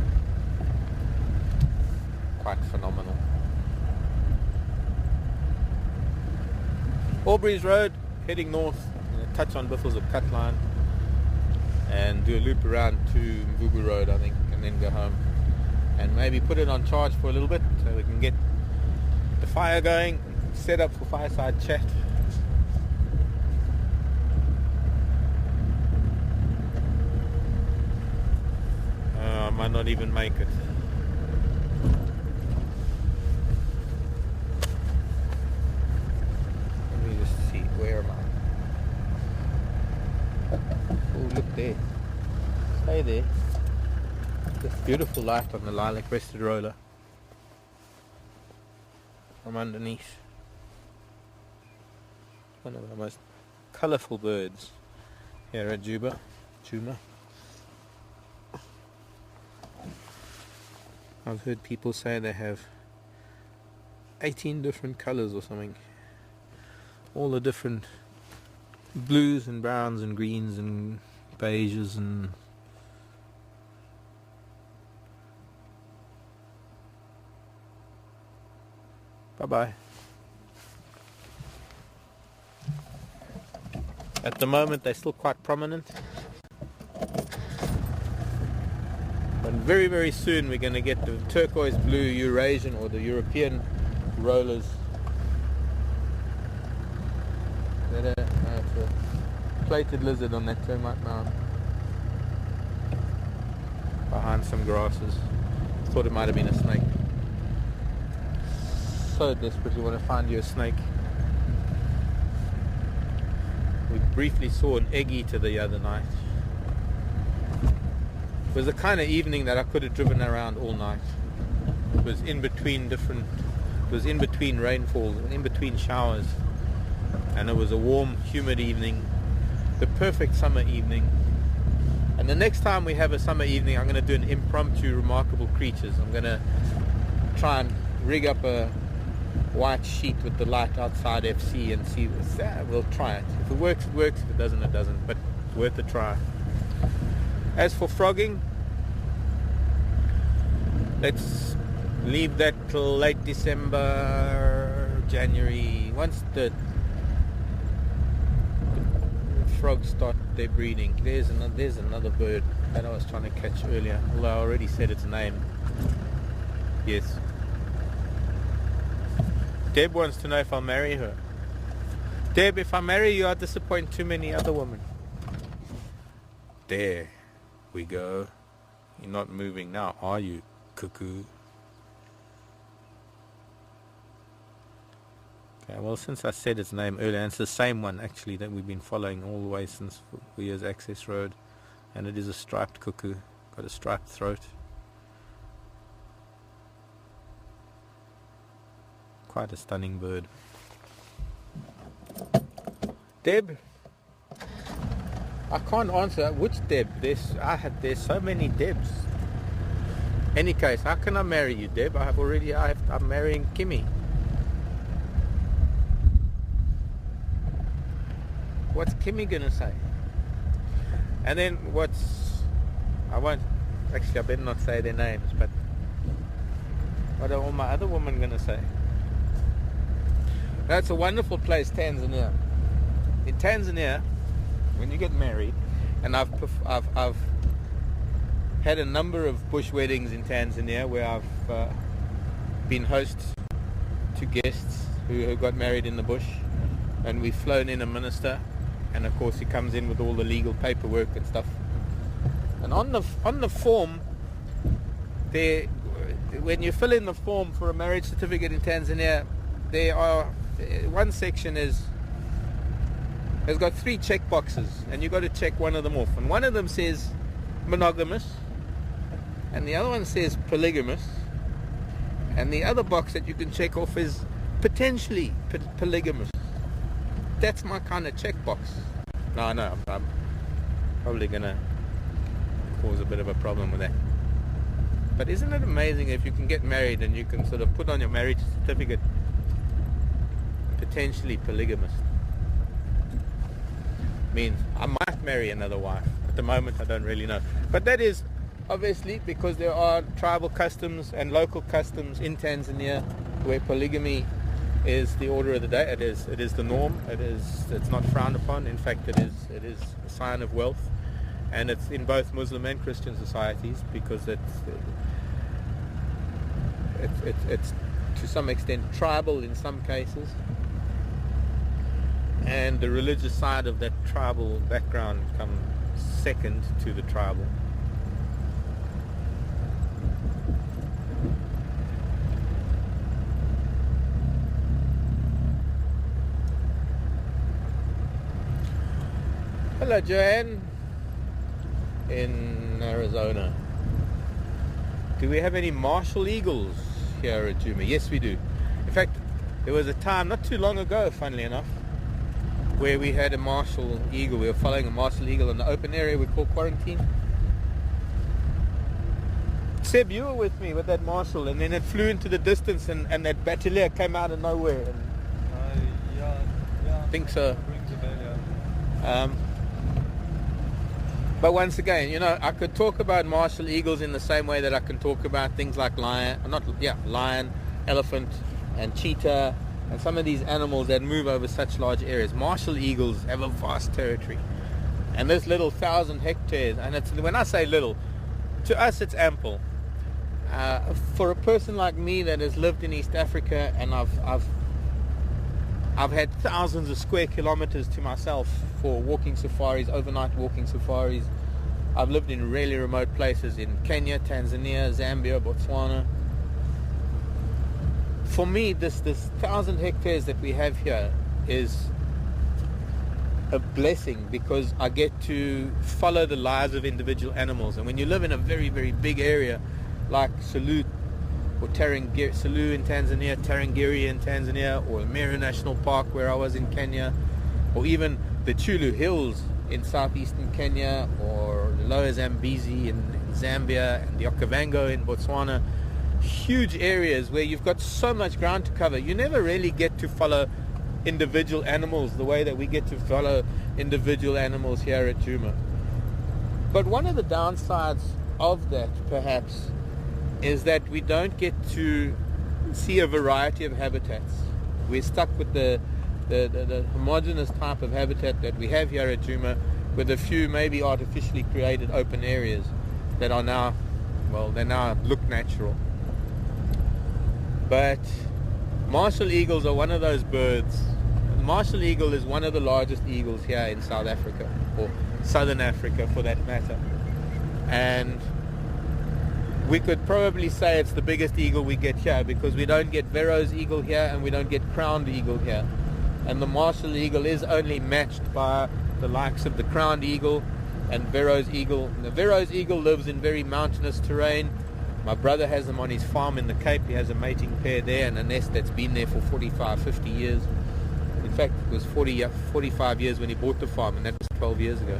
quite phenomenal. Albury's Road, heading north, touch on Buffels of Cut Line, and do a loop around to Mvubu Road, I think, and then go home. And maybe put it on charge for a little bit so we can get the fire going, set up for fireside chat. I might not even make it. Let me just see, where am I? Oh, look there. Stay there. This beautiful light on the lilac breasted roller from underneath. One of the most colourful birds here at Djuma. I've heard people say they have 18 different colours or something. All the different blues and browns and greens and beiges and bye-bye. At the moment they're still quite prominent. But very, very soon we're going to get the turquoise blue Eurasian or the European rollers. It's a plated lizard on that termite mound. Behind some grasses. Thought it might have been a snake. So desperately want to find you a snake. We briefly saw an egg eater the other night. It was the kind of evening that I could have driven around all night. It was in between rainfalls, in between showers, and it was a warm, humid evening, the perfect summer evening. And the next time we have a summer evening, I'm going to do an impromptu Remarkable Creatures. I'm going to try and rig up a white sheet with the light outside FC and see. We'll try it. If it works, it works. If it doesn't, it doesn't. But it's worth a try. As for frogging, let's leave that till late December, January. Once the frogs start their breeding. There's another bird that I was trying to catch earlier, although I already said its name. Yes. Deb wants to know if I'll marry her. Deb, if I marry you, I'll disappoint too many other women. There we go. You're not moving now, are you, cuckoo? Okay, well, since I said its name earlier, and it's the same one actually that we've been following all the way since Weir's Access Road, and it is a striped cuckoo, got a striped throat. Quite a stunning bird. Deb, I can't answer which Deb. There's so many Debs. Any case, how can I marry you, Deb? I'm marrying Kimmy. What's Kimmy gonna say? And then I better not say their names, but what are all my other women gonna say? That's a wonderful place, Tanzania. In Tanzania, when you get married, and I've had a number of bush weddings in Tanzania where I've been host to guests who got married in the bush, and we've flown in a minister, and of course he comes in with all the legal paperwork and stuff. And on the form, when you fill in the form for a marriage certificate in Tanzania, one section has got 3 check boxes, and you've got to check one of them off. And one of them says monogamous, and the other one says polygamous, and the other box that you can check off is potentially polygamous. That's my kind of checkbox. No, I'm probably going to cause a bit of a problem with that. But isn't it amazing if you can get married and you can sort of put on your marriage certificate potentially polygamous? Means I might marry another wife. At the moment I don't really know. But that is obviously because there are tribal customs and local customs in Tanzania where polygamy is the order of the day. It is the norm. It's not frowned upon. In fact, it is a sign of wealth, and it's in both Muslim and Christian societies because it's to some extent tribal in some cases, and the religious side of that tribal background comes second to the tribal. Hello, Joanne in Arizona. Do we have any martial eagles here at Djuma? Yes, we do. In fact, there was a time not too long ago, funnily enough, where we had a martial eagle. We were following a martial eagle in the open area we call quarantine. Seb, you were with me with that martial, and then it flew into the distance, and that batelier came out of nowhere. And I think so. But once again, you know, I could talk about martial eagles in the same way that I can talk about things like lion, elephant, and cheetah, and some of these animals that move over such large areas. Martial eagles have a vast territory, and this little 1,000 hectares, and it's, when I say little, to us it's ample. For a person like me that has lived in East Africa, and I've had thousands of square kilometers to myself for walking safaris, overnight walking safaris. I've lived in really remote places in Kenya, Tanzania, Zambia, Botswana. For me, this 1,000 hectares that we have here is a blessing because I get to follow the lives of individual animals. And when you live in a very, very big area like Selous or Selous in Tanzania, Tarangire in Tanzania, or Meru National Park where I was in Kenya, or even the Chulu Hills in southeastern Kenya, or Lower Zambezi in Zambia, and the Okavango in Botswana, huge areas where you've got so much ground to cover, you never really get to follow individual animals the way that we get to follow individual animals here at Djuma. But one of the downsides of that, perhaps, is that we don't get to see a variety of habitats. We're stuck with the homogeneous type of habitat that we have here at Djuma, with a few maybe artificially created open areas that are now, well, they now look natural. But martial eagles are one of those birds. The martial eagle is one of the largest eagles here in South Africa, or Southern Africa for that matter. And we could probably say it's the biggest eagle we get here, because we don't get Vero's eagle here and we don't get crowned eagle here. And the martial eagle is only matched by the likes of the crowned eagle and Vero's eagle. The Vero's eagle lives in very mountainous terrain. My brother has him on his farm in the Cape. He has a mating pair there and a nest that's been there for 45, 50 years. In fact, it was 45 years when he bought the farm, and that was 12 years ago.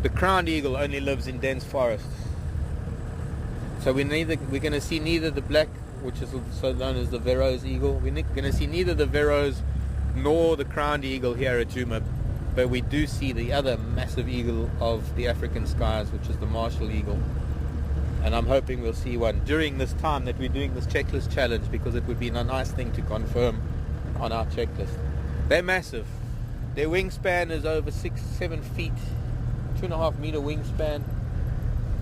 The crowned eagle only lives in dense forests. So we're going to see neither the black, which is also known as the Vero's eagle. We're going to see neither the Vero's nor the crowned eagle here at Djuma, but we do see the other massive eagle of the African skies, which is the martial eagle. And I'm hoping we'll see one during this time that we're doing this checklist challenge, because it would be a nice thing to confirm on our checklist. They're massive. Their wingspan is over 6-7 feet, 2.5 meter wingspan.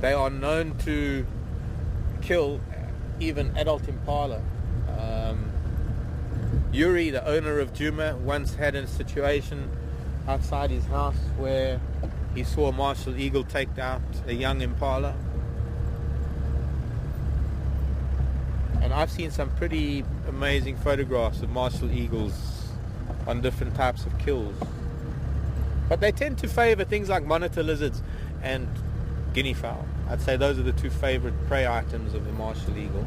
They are known to kill even adult impala. Yuri, the owner of Djuma, once had a situation outside his house where he saw a martial eagle take out a young impala. And I've seen some pretty amazing photographs of martial eagles on different types of kills. But they tend to favor things like monitor lizards and guinea fowl. I'd say those are the two favorite prey items of the martial eagle.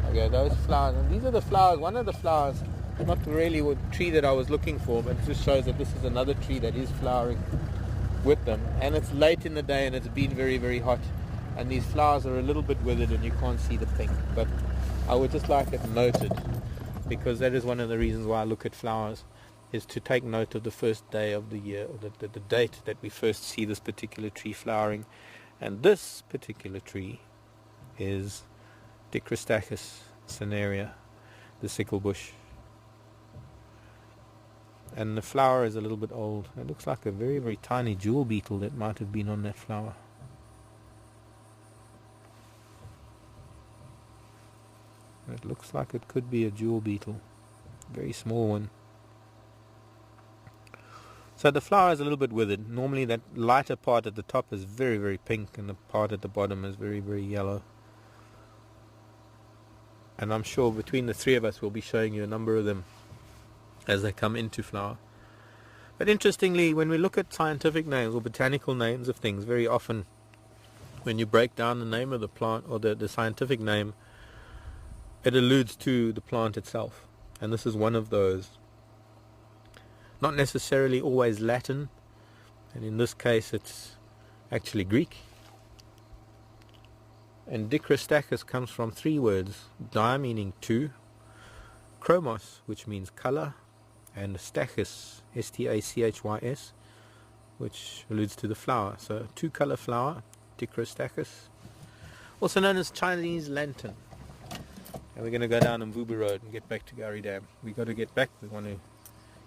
Okay, those flowers, and these are the flowers, one of the flowers, not really a tree that I was looking for, but it just shows that this is another tree that is flowering with them. And it's late in the day and it's been very, very hot. And these flowers are a little bit withered and you can't see the pink. But I would just like it noted, because that is one of the reasons why I look at flowers, is to take note of the first day of the year, or the date that we first see this particular tree flowering. And this particular tree is Dicrostachys cinerea, the sickle bush. And the flower is a little bit old. It looks like a very, very tiny jewel beetle that might have been on that flower. It looks like it could be a jewel beetle, very small one. So the flower is a little bit withered. Normally that lighter part at the top is very, very pink, and the part at the bottom is very, very yellow. And I'm sure between the three of us we'll be showing you a number of them as they come into flower. But interestingly, when we look at scientific names or botanical names of things, very often when you break down the name of the plant, or the scientific name, it alludes to the plant itself. And this is one of those. Not necessarily always Latin, and in this case it's actually Greek. And Dicrostachys comes from three words: di, meaning two, chromos, which means color, and stachys, S-T-A-C-H-Y-S, which alludes to the flower. So two-color flower, Dicrostachys, also known as Chinese lantern. And we're going to go down Mvubu Road and get back to Gowrie Dam. We've got to get back. We want to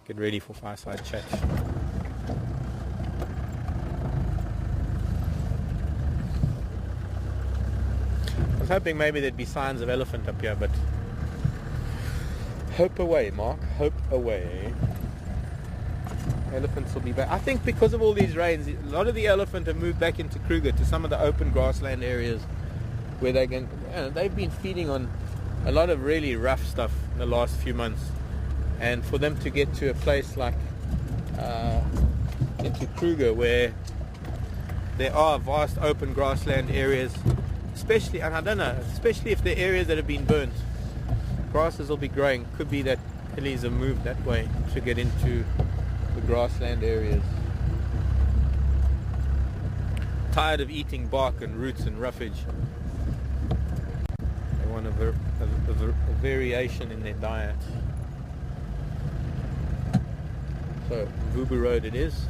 get ready for fireside chat. I was hoping maybe there'd be signs of elephant up here, but hope away, Mark, hope away. Elephants will be back. I think because of all these rains, a lot of the elephant have moved back into Kruger, to some of the open grassland areas where they can, they've been feeding on a lot of really rough stuff in the last few months. And for them to get to a place like into Kruger, where there are vast open grassland areas, especially, and I don't know, especially if the areas that have been burnt, grasses will be growing. Could be that Hillies have moved that way to get into the grassland areas. Tired of eating bark and roots and roughage. They want a variation in their diet. So, Vubu Road it is.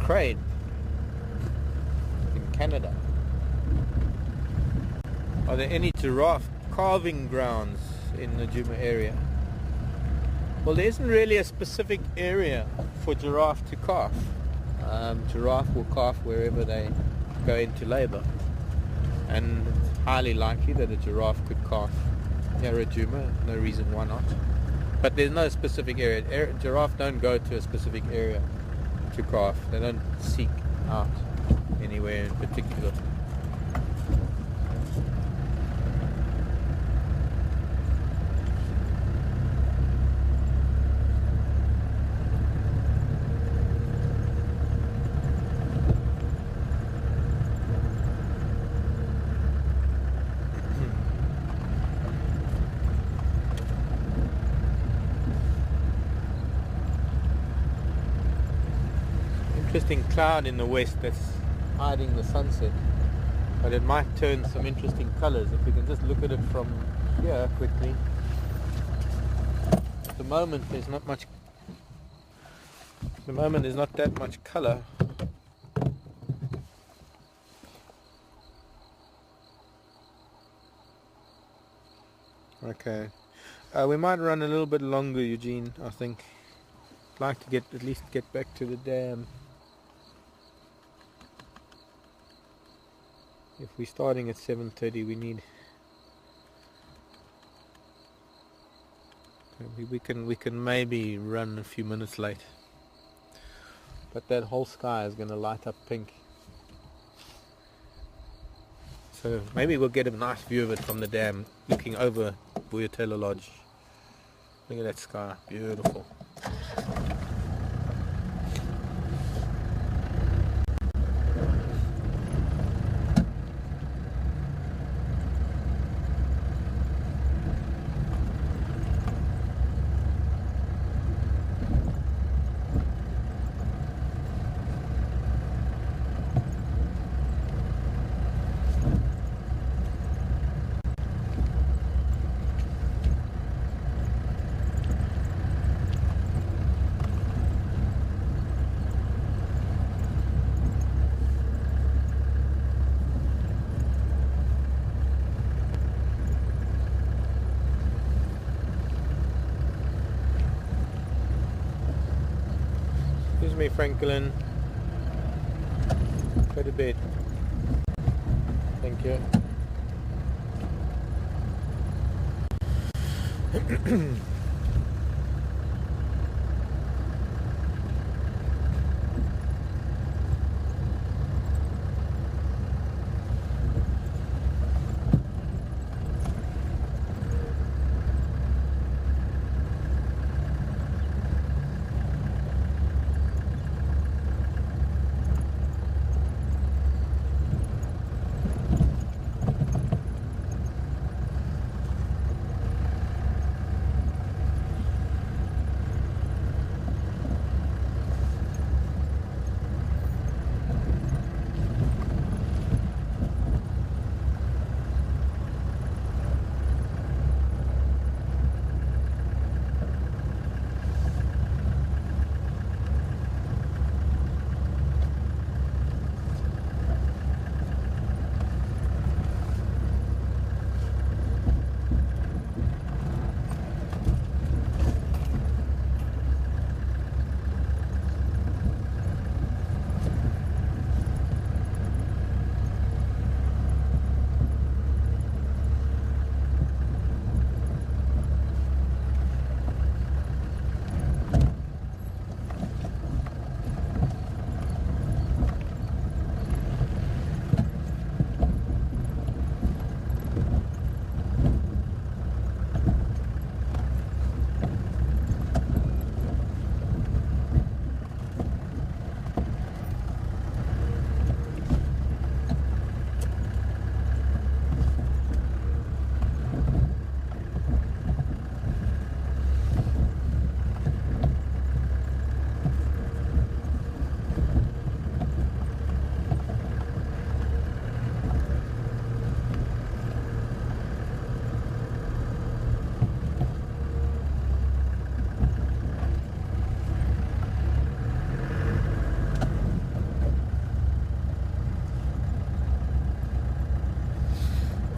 Crane in Canada. Are there any giraffe calving grounds in the Djuma area? Well, there isn't really a specific area for giraffe to calf. Giraffe will calf wherever they go into labour, and it's highly likely that a giraffe could calf here at Djuma. No reason why not. But there's no specific area. Giraffe don't go to a specific area to calf. They don't seek out anywhere in particular. Interesting cloud in the west that's hiding the sunset, but it might turn some interesting colors if we can just look at it from here quickly. At the moment there's not that much color. Okay, we might run a little bit longer, Eugene. I think I'd like to at least get back to the dam. If we're starting at 7:30, we can maybe run a few minutes late. But that whole sky is going to light up pink. So maybe we'll get a nice view of it from the dam, looking over Buyatela Lodge. Look at that sky, beautiful. Excuse me, Franklin. Go to bed. Thank you.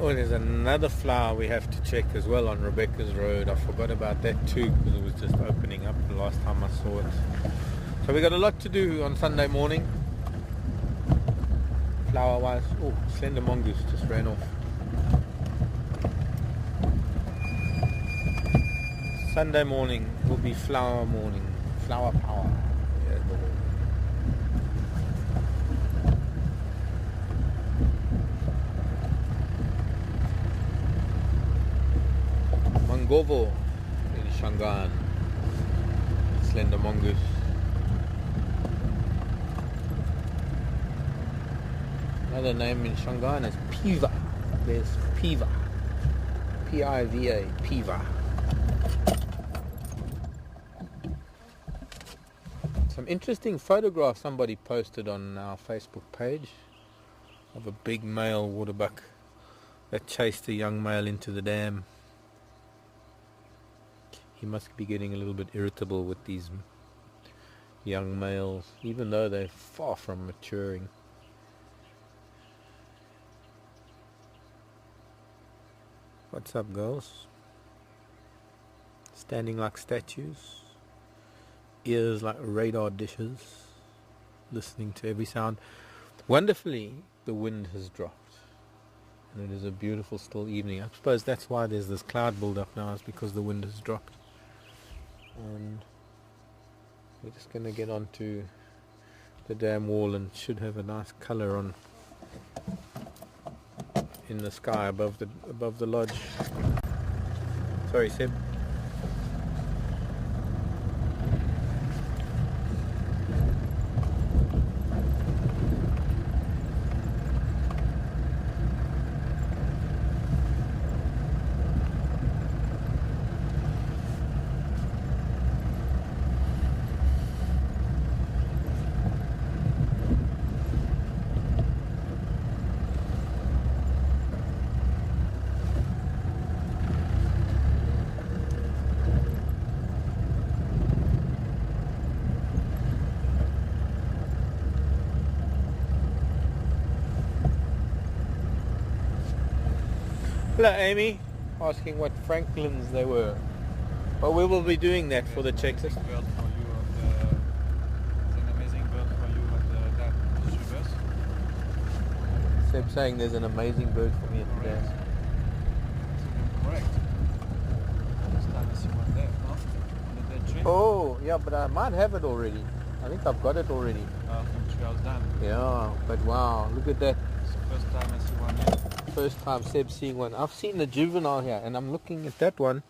Oh, there's another flower we have to check as well on Rebecca's Road. I forgot about that too because it was just opening up the last time I saw it. So we got a lot to do on Sunday morning, flower wise. Oh, slender mongoose just ran off. Sunday morning will be flower morning, flower power. Yeah, Mangovo in Shangaan, slender mongoose. Another name in Shangaan is Piva. There's Piva. P-I-V-A, Piva. Some interesting photographs somebody posted on our Facebook page of a big male waterbuck that chased a young male into the dam. He must be getting a little bit irritable with these young males, even though they're far from maturing. What's up, girls? Standing like statues, ears like radar dishes, listening to every sound. Wonderfully, the wind has dropped, and it is a beautiful still evening. I suppose that's why there's this cloud build-up now, is because the wind has dropped. And we're just going to get onto the dam wall and should have a nice colour on in the sky above the lodge. Sorry, Seb. Hello, Amy. Asking what Franklins they were. Well, we will be doing that for the checklist. There's an amazing bird for you at the Sugars. Seb saying there's an amazing bird for me at the dam. Correct. This time I see one there, no? On the dead tree. Oh, yeah, but I might have it already. I think I've got it already. From 3 hours down. Yeah, but wow, look at that. It's the first time I see one here. First time Seb seeing one. I've seen the juvenile here, and I'm looking at that one,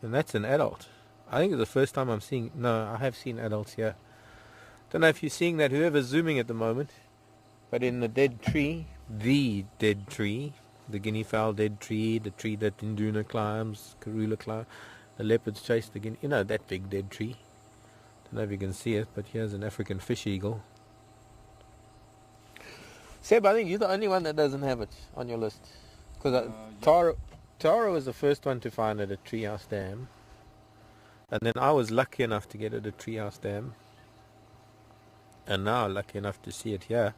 and that's an adult. I think it's the first time I'm seeing. No, I have seen adults here. Don't know if you're seeing that. Whoever's zooming at the moment, but in the dead tree, the guinea fowl dead tree, the tree that Induna climbs, Karula climbs, the leopards chase the guinea. You know that big dead tree. Don't know if you can see it, but here's an African fish eagle. Seb, I think you're the only one that doesn't have it on your list. Because Taro was the first one to find it at Treehouse Dam. And then I was lucky enough to get it at Treehouse Dam. And now lucky enough to see it here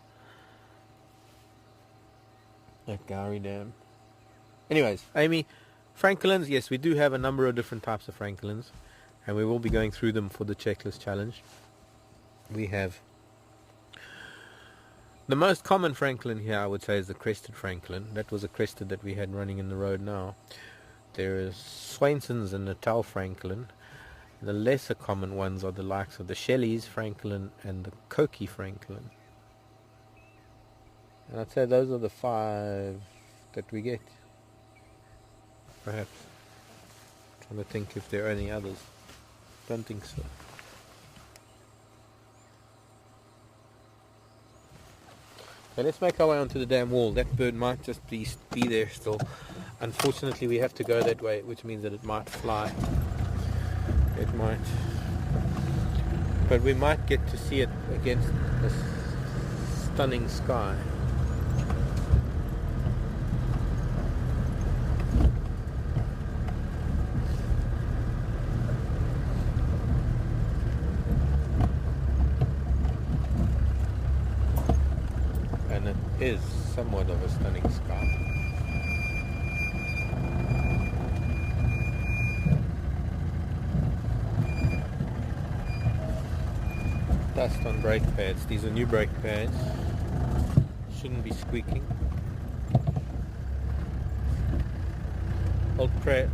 at Gowrie Dam. Anyways, Amy, francolins, yes, we do have a number of different types of francolins. And we will be going through them for the checklist challenge. We have the most common francolin here, I would say, is the crested francolin. That was a crested that we had running in the road now. There is Swainson's and Natal francolin. The lesser common ones are the likes of the Shelley's francolin and the Koki francolin. And I'd say those are the 5 that we get. Perhaps. Trying to think if there are any others. Don't think so. Okay, let's make our way onto the dam wall. That bird might just be there still. Unfortunately, we have to go that way, which means that it might fly. It might. But we might get to see it against this stunning sky. Is somewhat of a stunning sky. Dust on brake pads. These are new brake pads. Shouldn't be squeaking.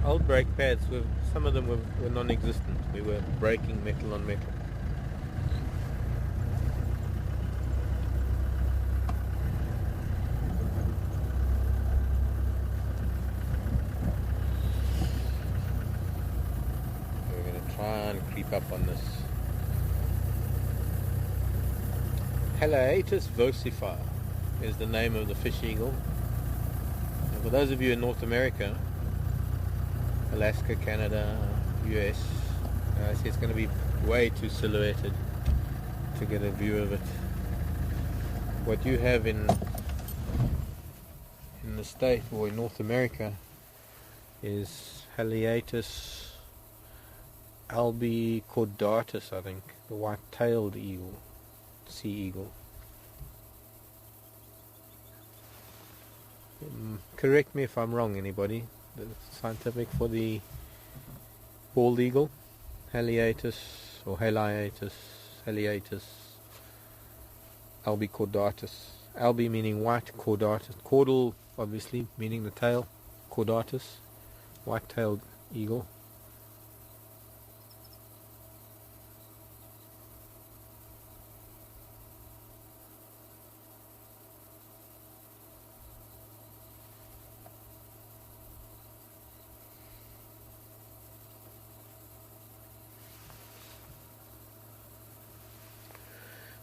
Old brake pads, some of them were non-existent. We were braking metal on metal. We're going to try and creep up on this. Haliaeetus vocifera is the name of the fish eagle. And for those of you in North America, Alaska, Canada, US, I see it's going to be way too silhouetted to get a view of it. What you have in the state or in North America is Haliaeetus albicaudatus, I think, the white-tailed eagle, sea eagle. Correct me if I'm wrong, anybody. The scientific for the bald eagle, Haliaeetus or Haliaeetus albicaudatus. Albi meaning white, caudatus, caudal obviously meaning the tail, caudatus, white-tailed eagle.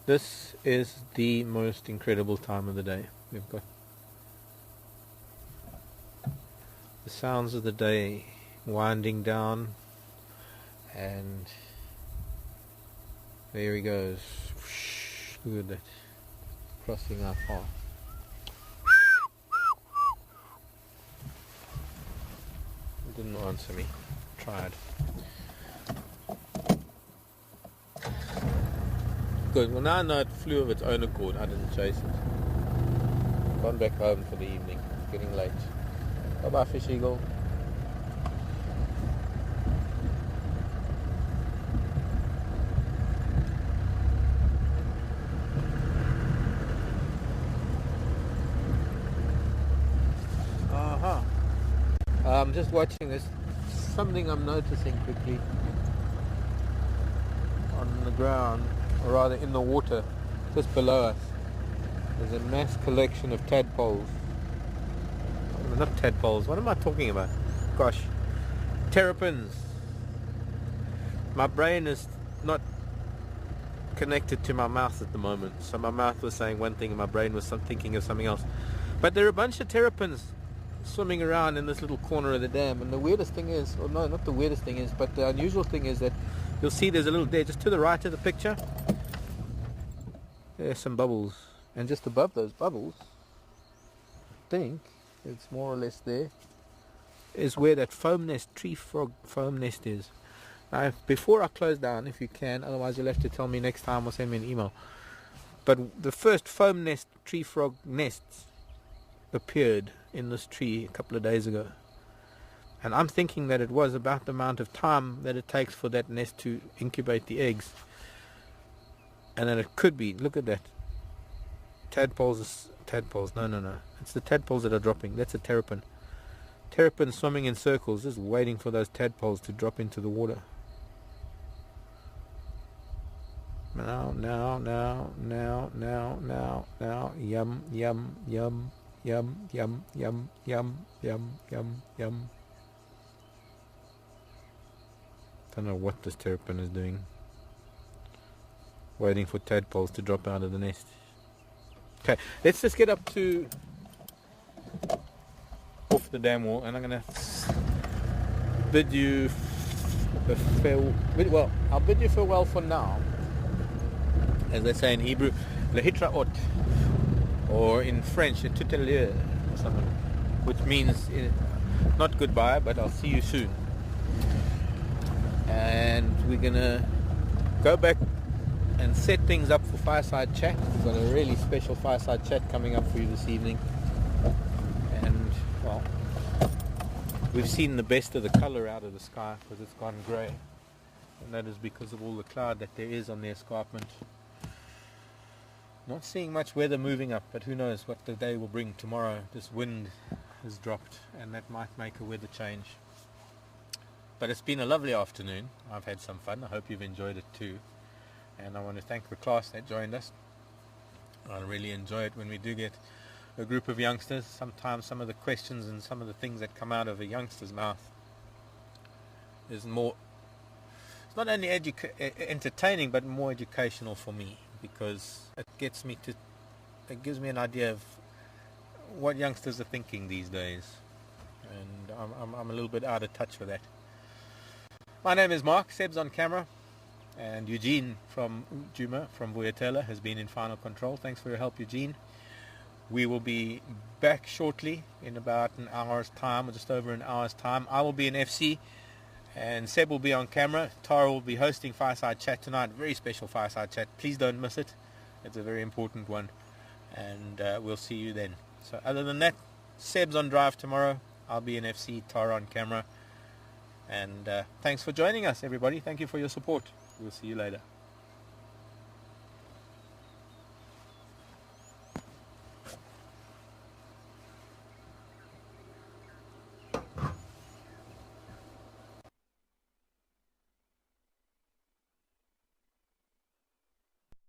This is the most incredible time of the day. We've got the sounds of the day winding down, and there he goes. Look at that, crossing our path. He didn't answer me. Tried. Good. Well, now I know it flew of its own accord. I didn't chase it. Gone back home for the evening. It's getting late. Bye bye, fish eagle. I'm just watching this. Something I'm noticing quickly on the ground, or rather in the water, just below us. There's a mass collection of tadpoles. Not tadpoles, what am I talking about? Gosh, terrapins. My brain is not connected to my mouth at the moment, so my mouth was saying one thing and my brain was thinking of something else. But there are a bunch of terrapins swimming around in this little corner of the dam, and the weirdest thing is, or no, not the weirdest thing is, but the unusual thing is that you'll see there's a little there just to the right of the picture. There's some bubbles, and just above those bubbles, I think it's more or less there, is where that foam nest, tree frog foam nest is. Now, before I close down, if you can, otherwise you'll have to tell me next time or send me an email. But the first foam nest, tree frog nests appeared in this tree a couple of days ago, and I'm thinking that it was about the amount of time that it takes for that nest to incubate the eggs, and then it could be, look at that, tadpoles, no, it's the tadpoles that are dropping. That's a terrapin swimming in circles, just waiting for those tadpoles to drop into the water. Now, yum, yum, yum. Yum, yum, yum, yum, yum, yum, yum. Don't know what this terrapin is doing. Waiting for tadpoles to drop out of the nest. Okay, let's just get up to off the dam wall, and I'm gonna bid you farewell. I'll bid you farewell for now, as they say in Hebrew, lehitraot. Or in French, tout à l'heure, or something, which means not goodbye, but I'll see you soon. And we're gonna go back and set things up for fireside chat. We've got a really special fireside chat coming up for you this evening. And, well, we've seen the best of the colour out of the sky because it's gone grey. And that is because of all the cloud that there is on the escarpment. Not seeing much weather moving up, but who knows what the day will bring tomorrow. This wind has dropped and that might make a weather change. But it's been a lovely afternoon. I've had some fun. I hope you've enjoyed it too. And I want to thank the class that joined us. I really enjoy it when we do get a group of youngsters. Sometimes some of the questions and some of the things that come out of a youngster's mouth is more, it's not only entertaining but more educational for me, because it gives me an idea of what youngsters are thinking these days, and I'm a little bit out of touch with that. My name is Mark, Seb's on camera, and Eugene from Djuma from Vuyatela has been in final control. Thanks for your help, Eugene. We will be back shortly in about an hour's time, or just over an hour's time. I will be in FC and Seb will be on camera. Tara will be hosting Fireside Chat tonight, very special Fireside Chat. Please don't miss it. It's a very important one, and we'll see you then. So other than that, Seb's on drive tomorrow. I'll be in FC, Tara on camera. And thanks for joining us, everybody. Thank you for your support. We'll see you later.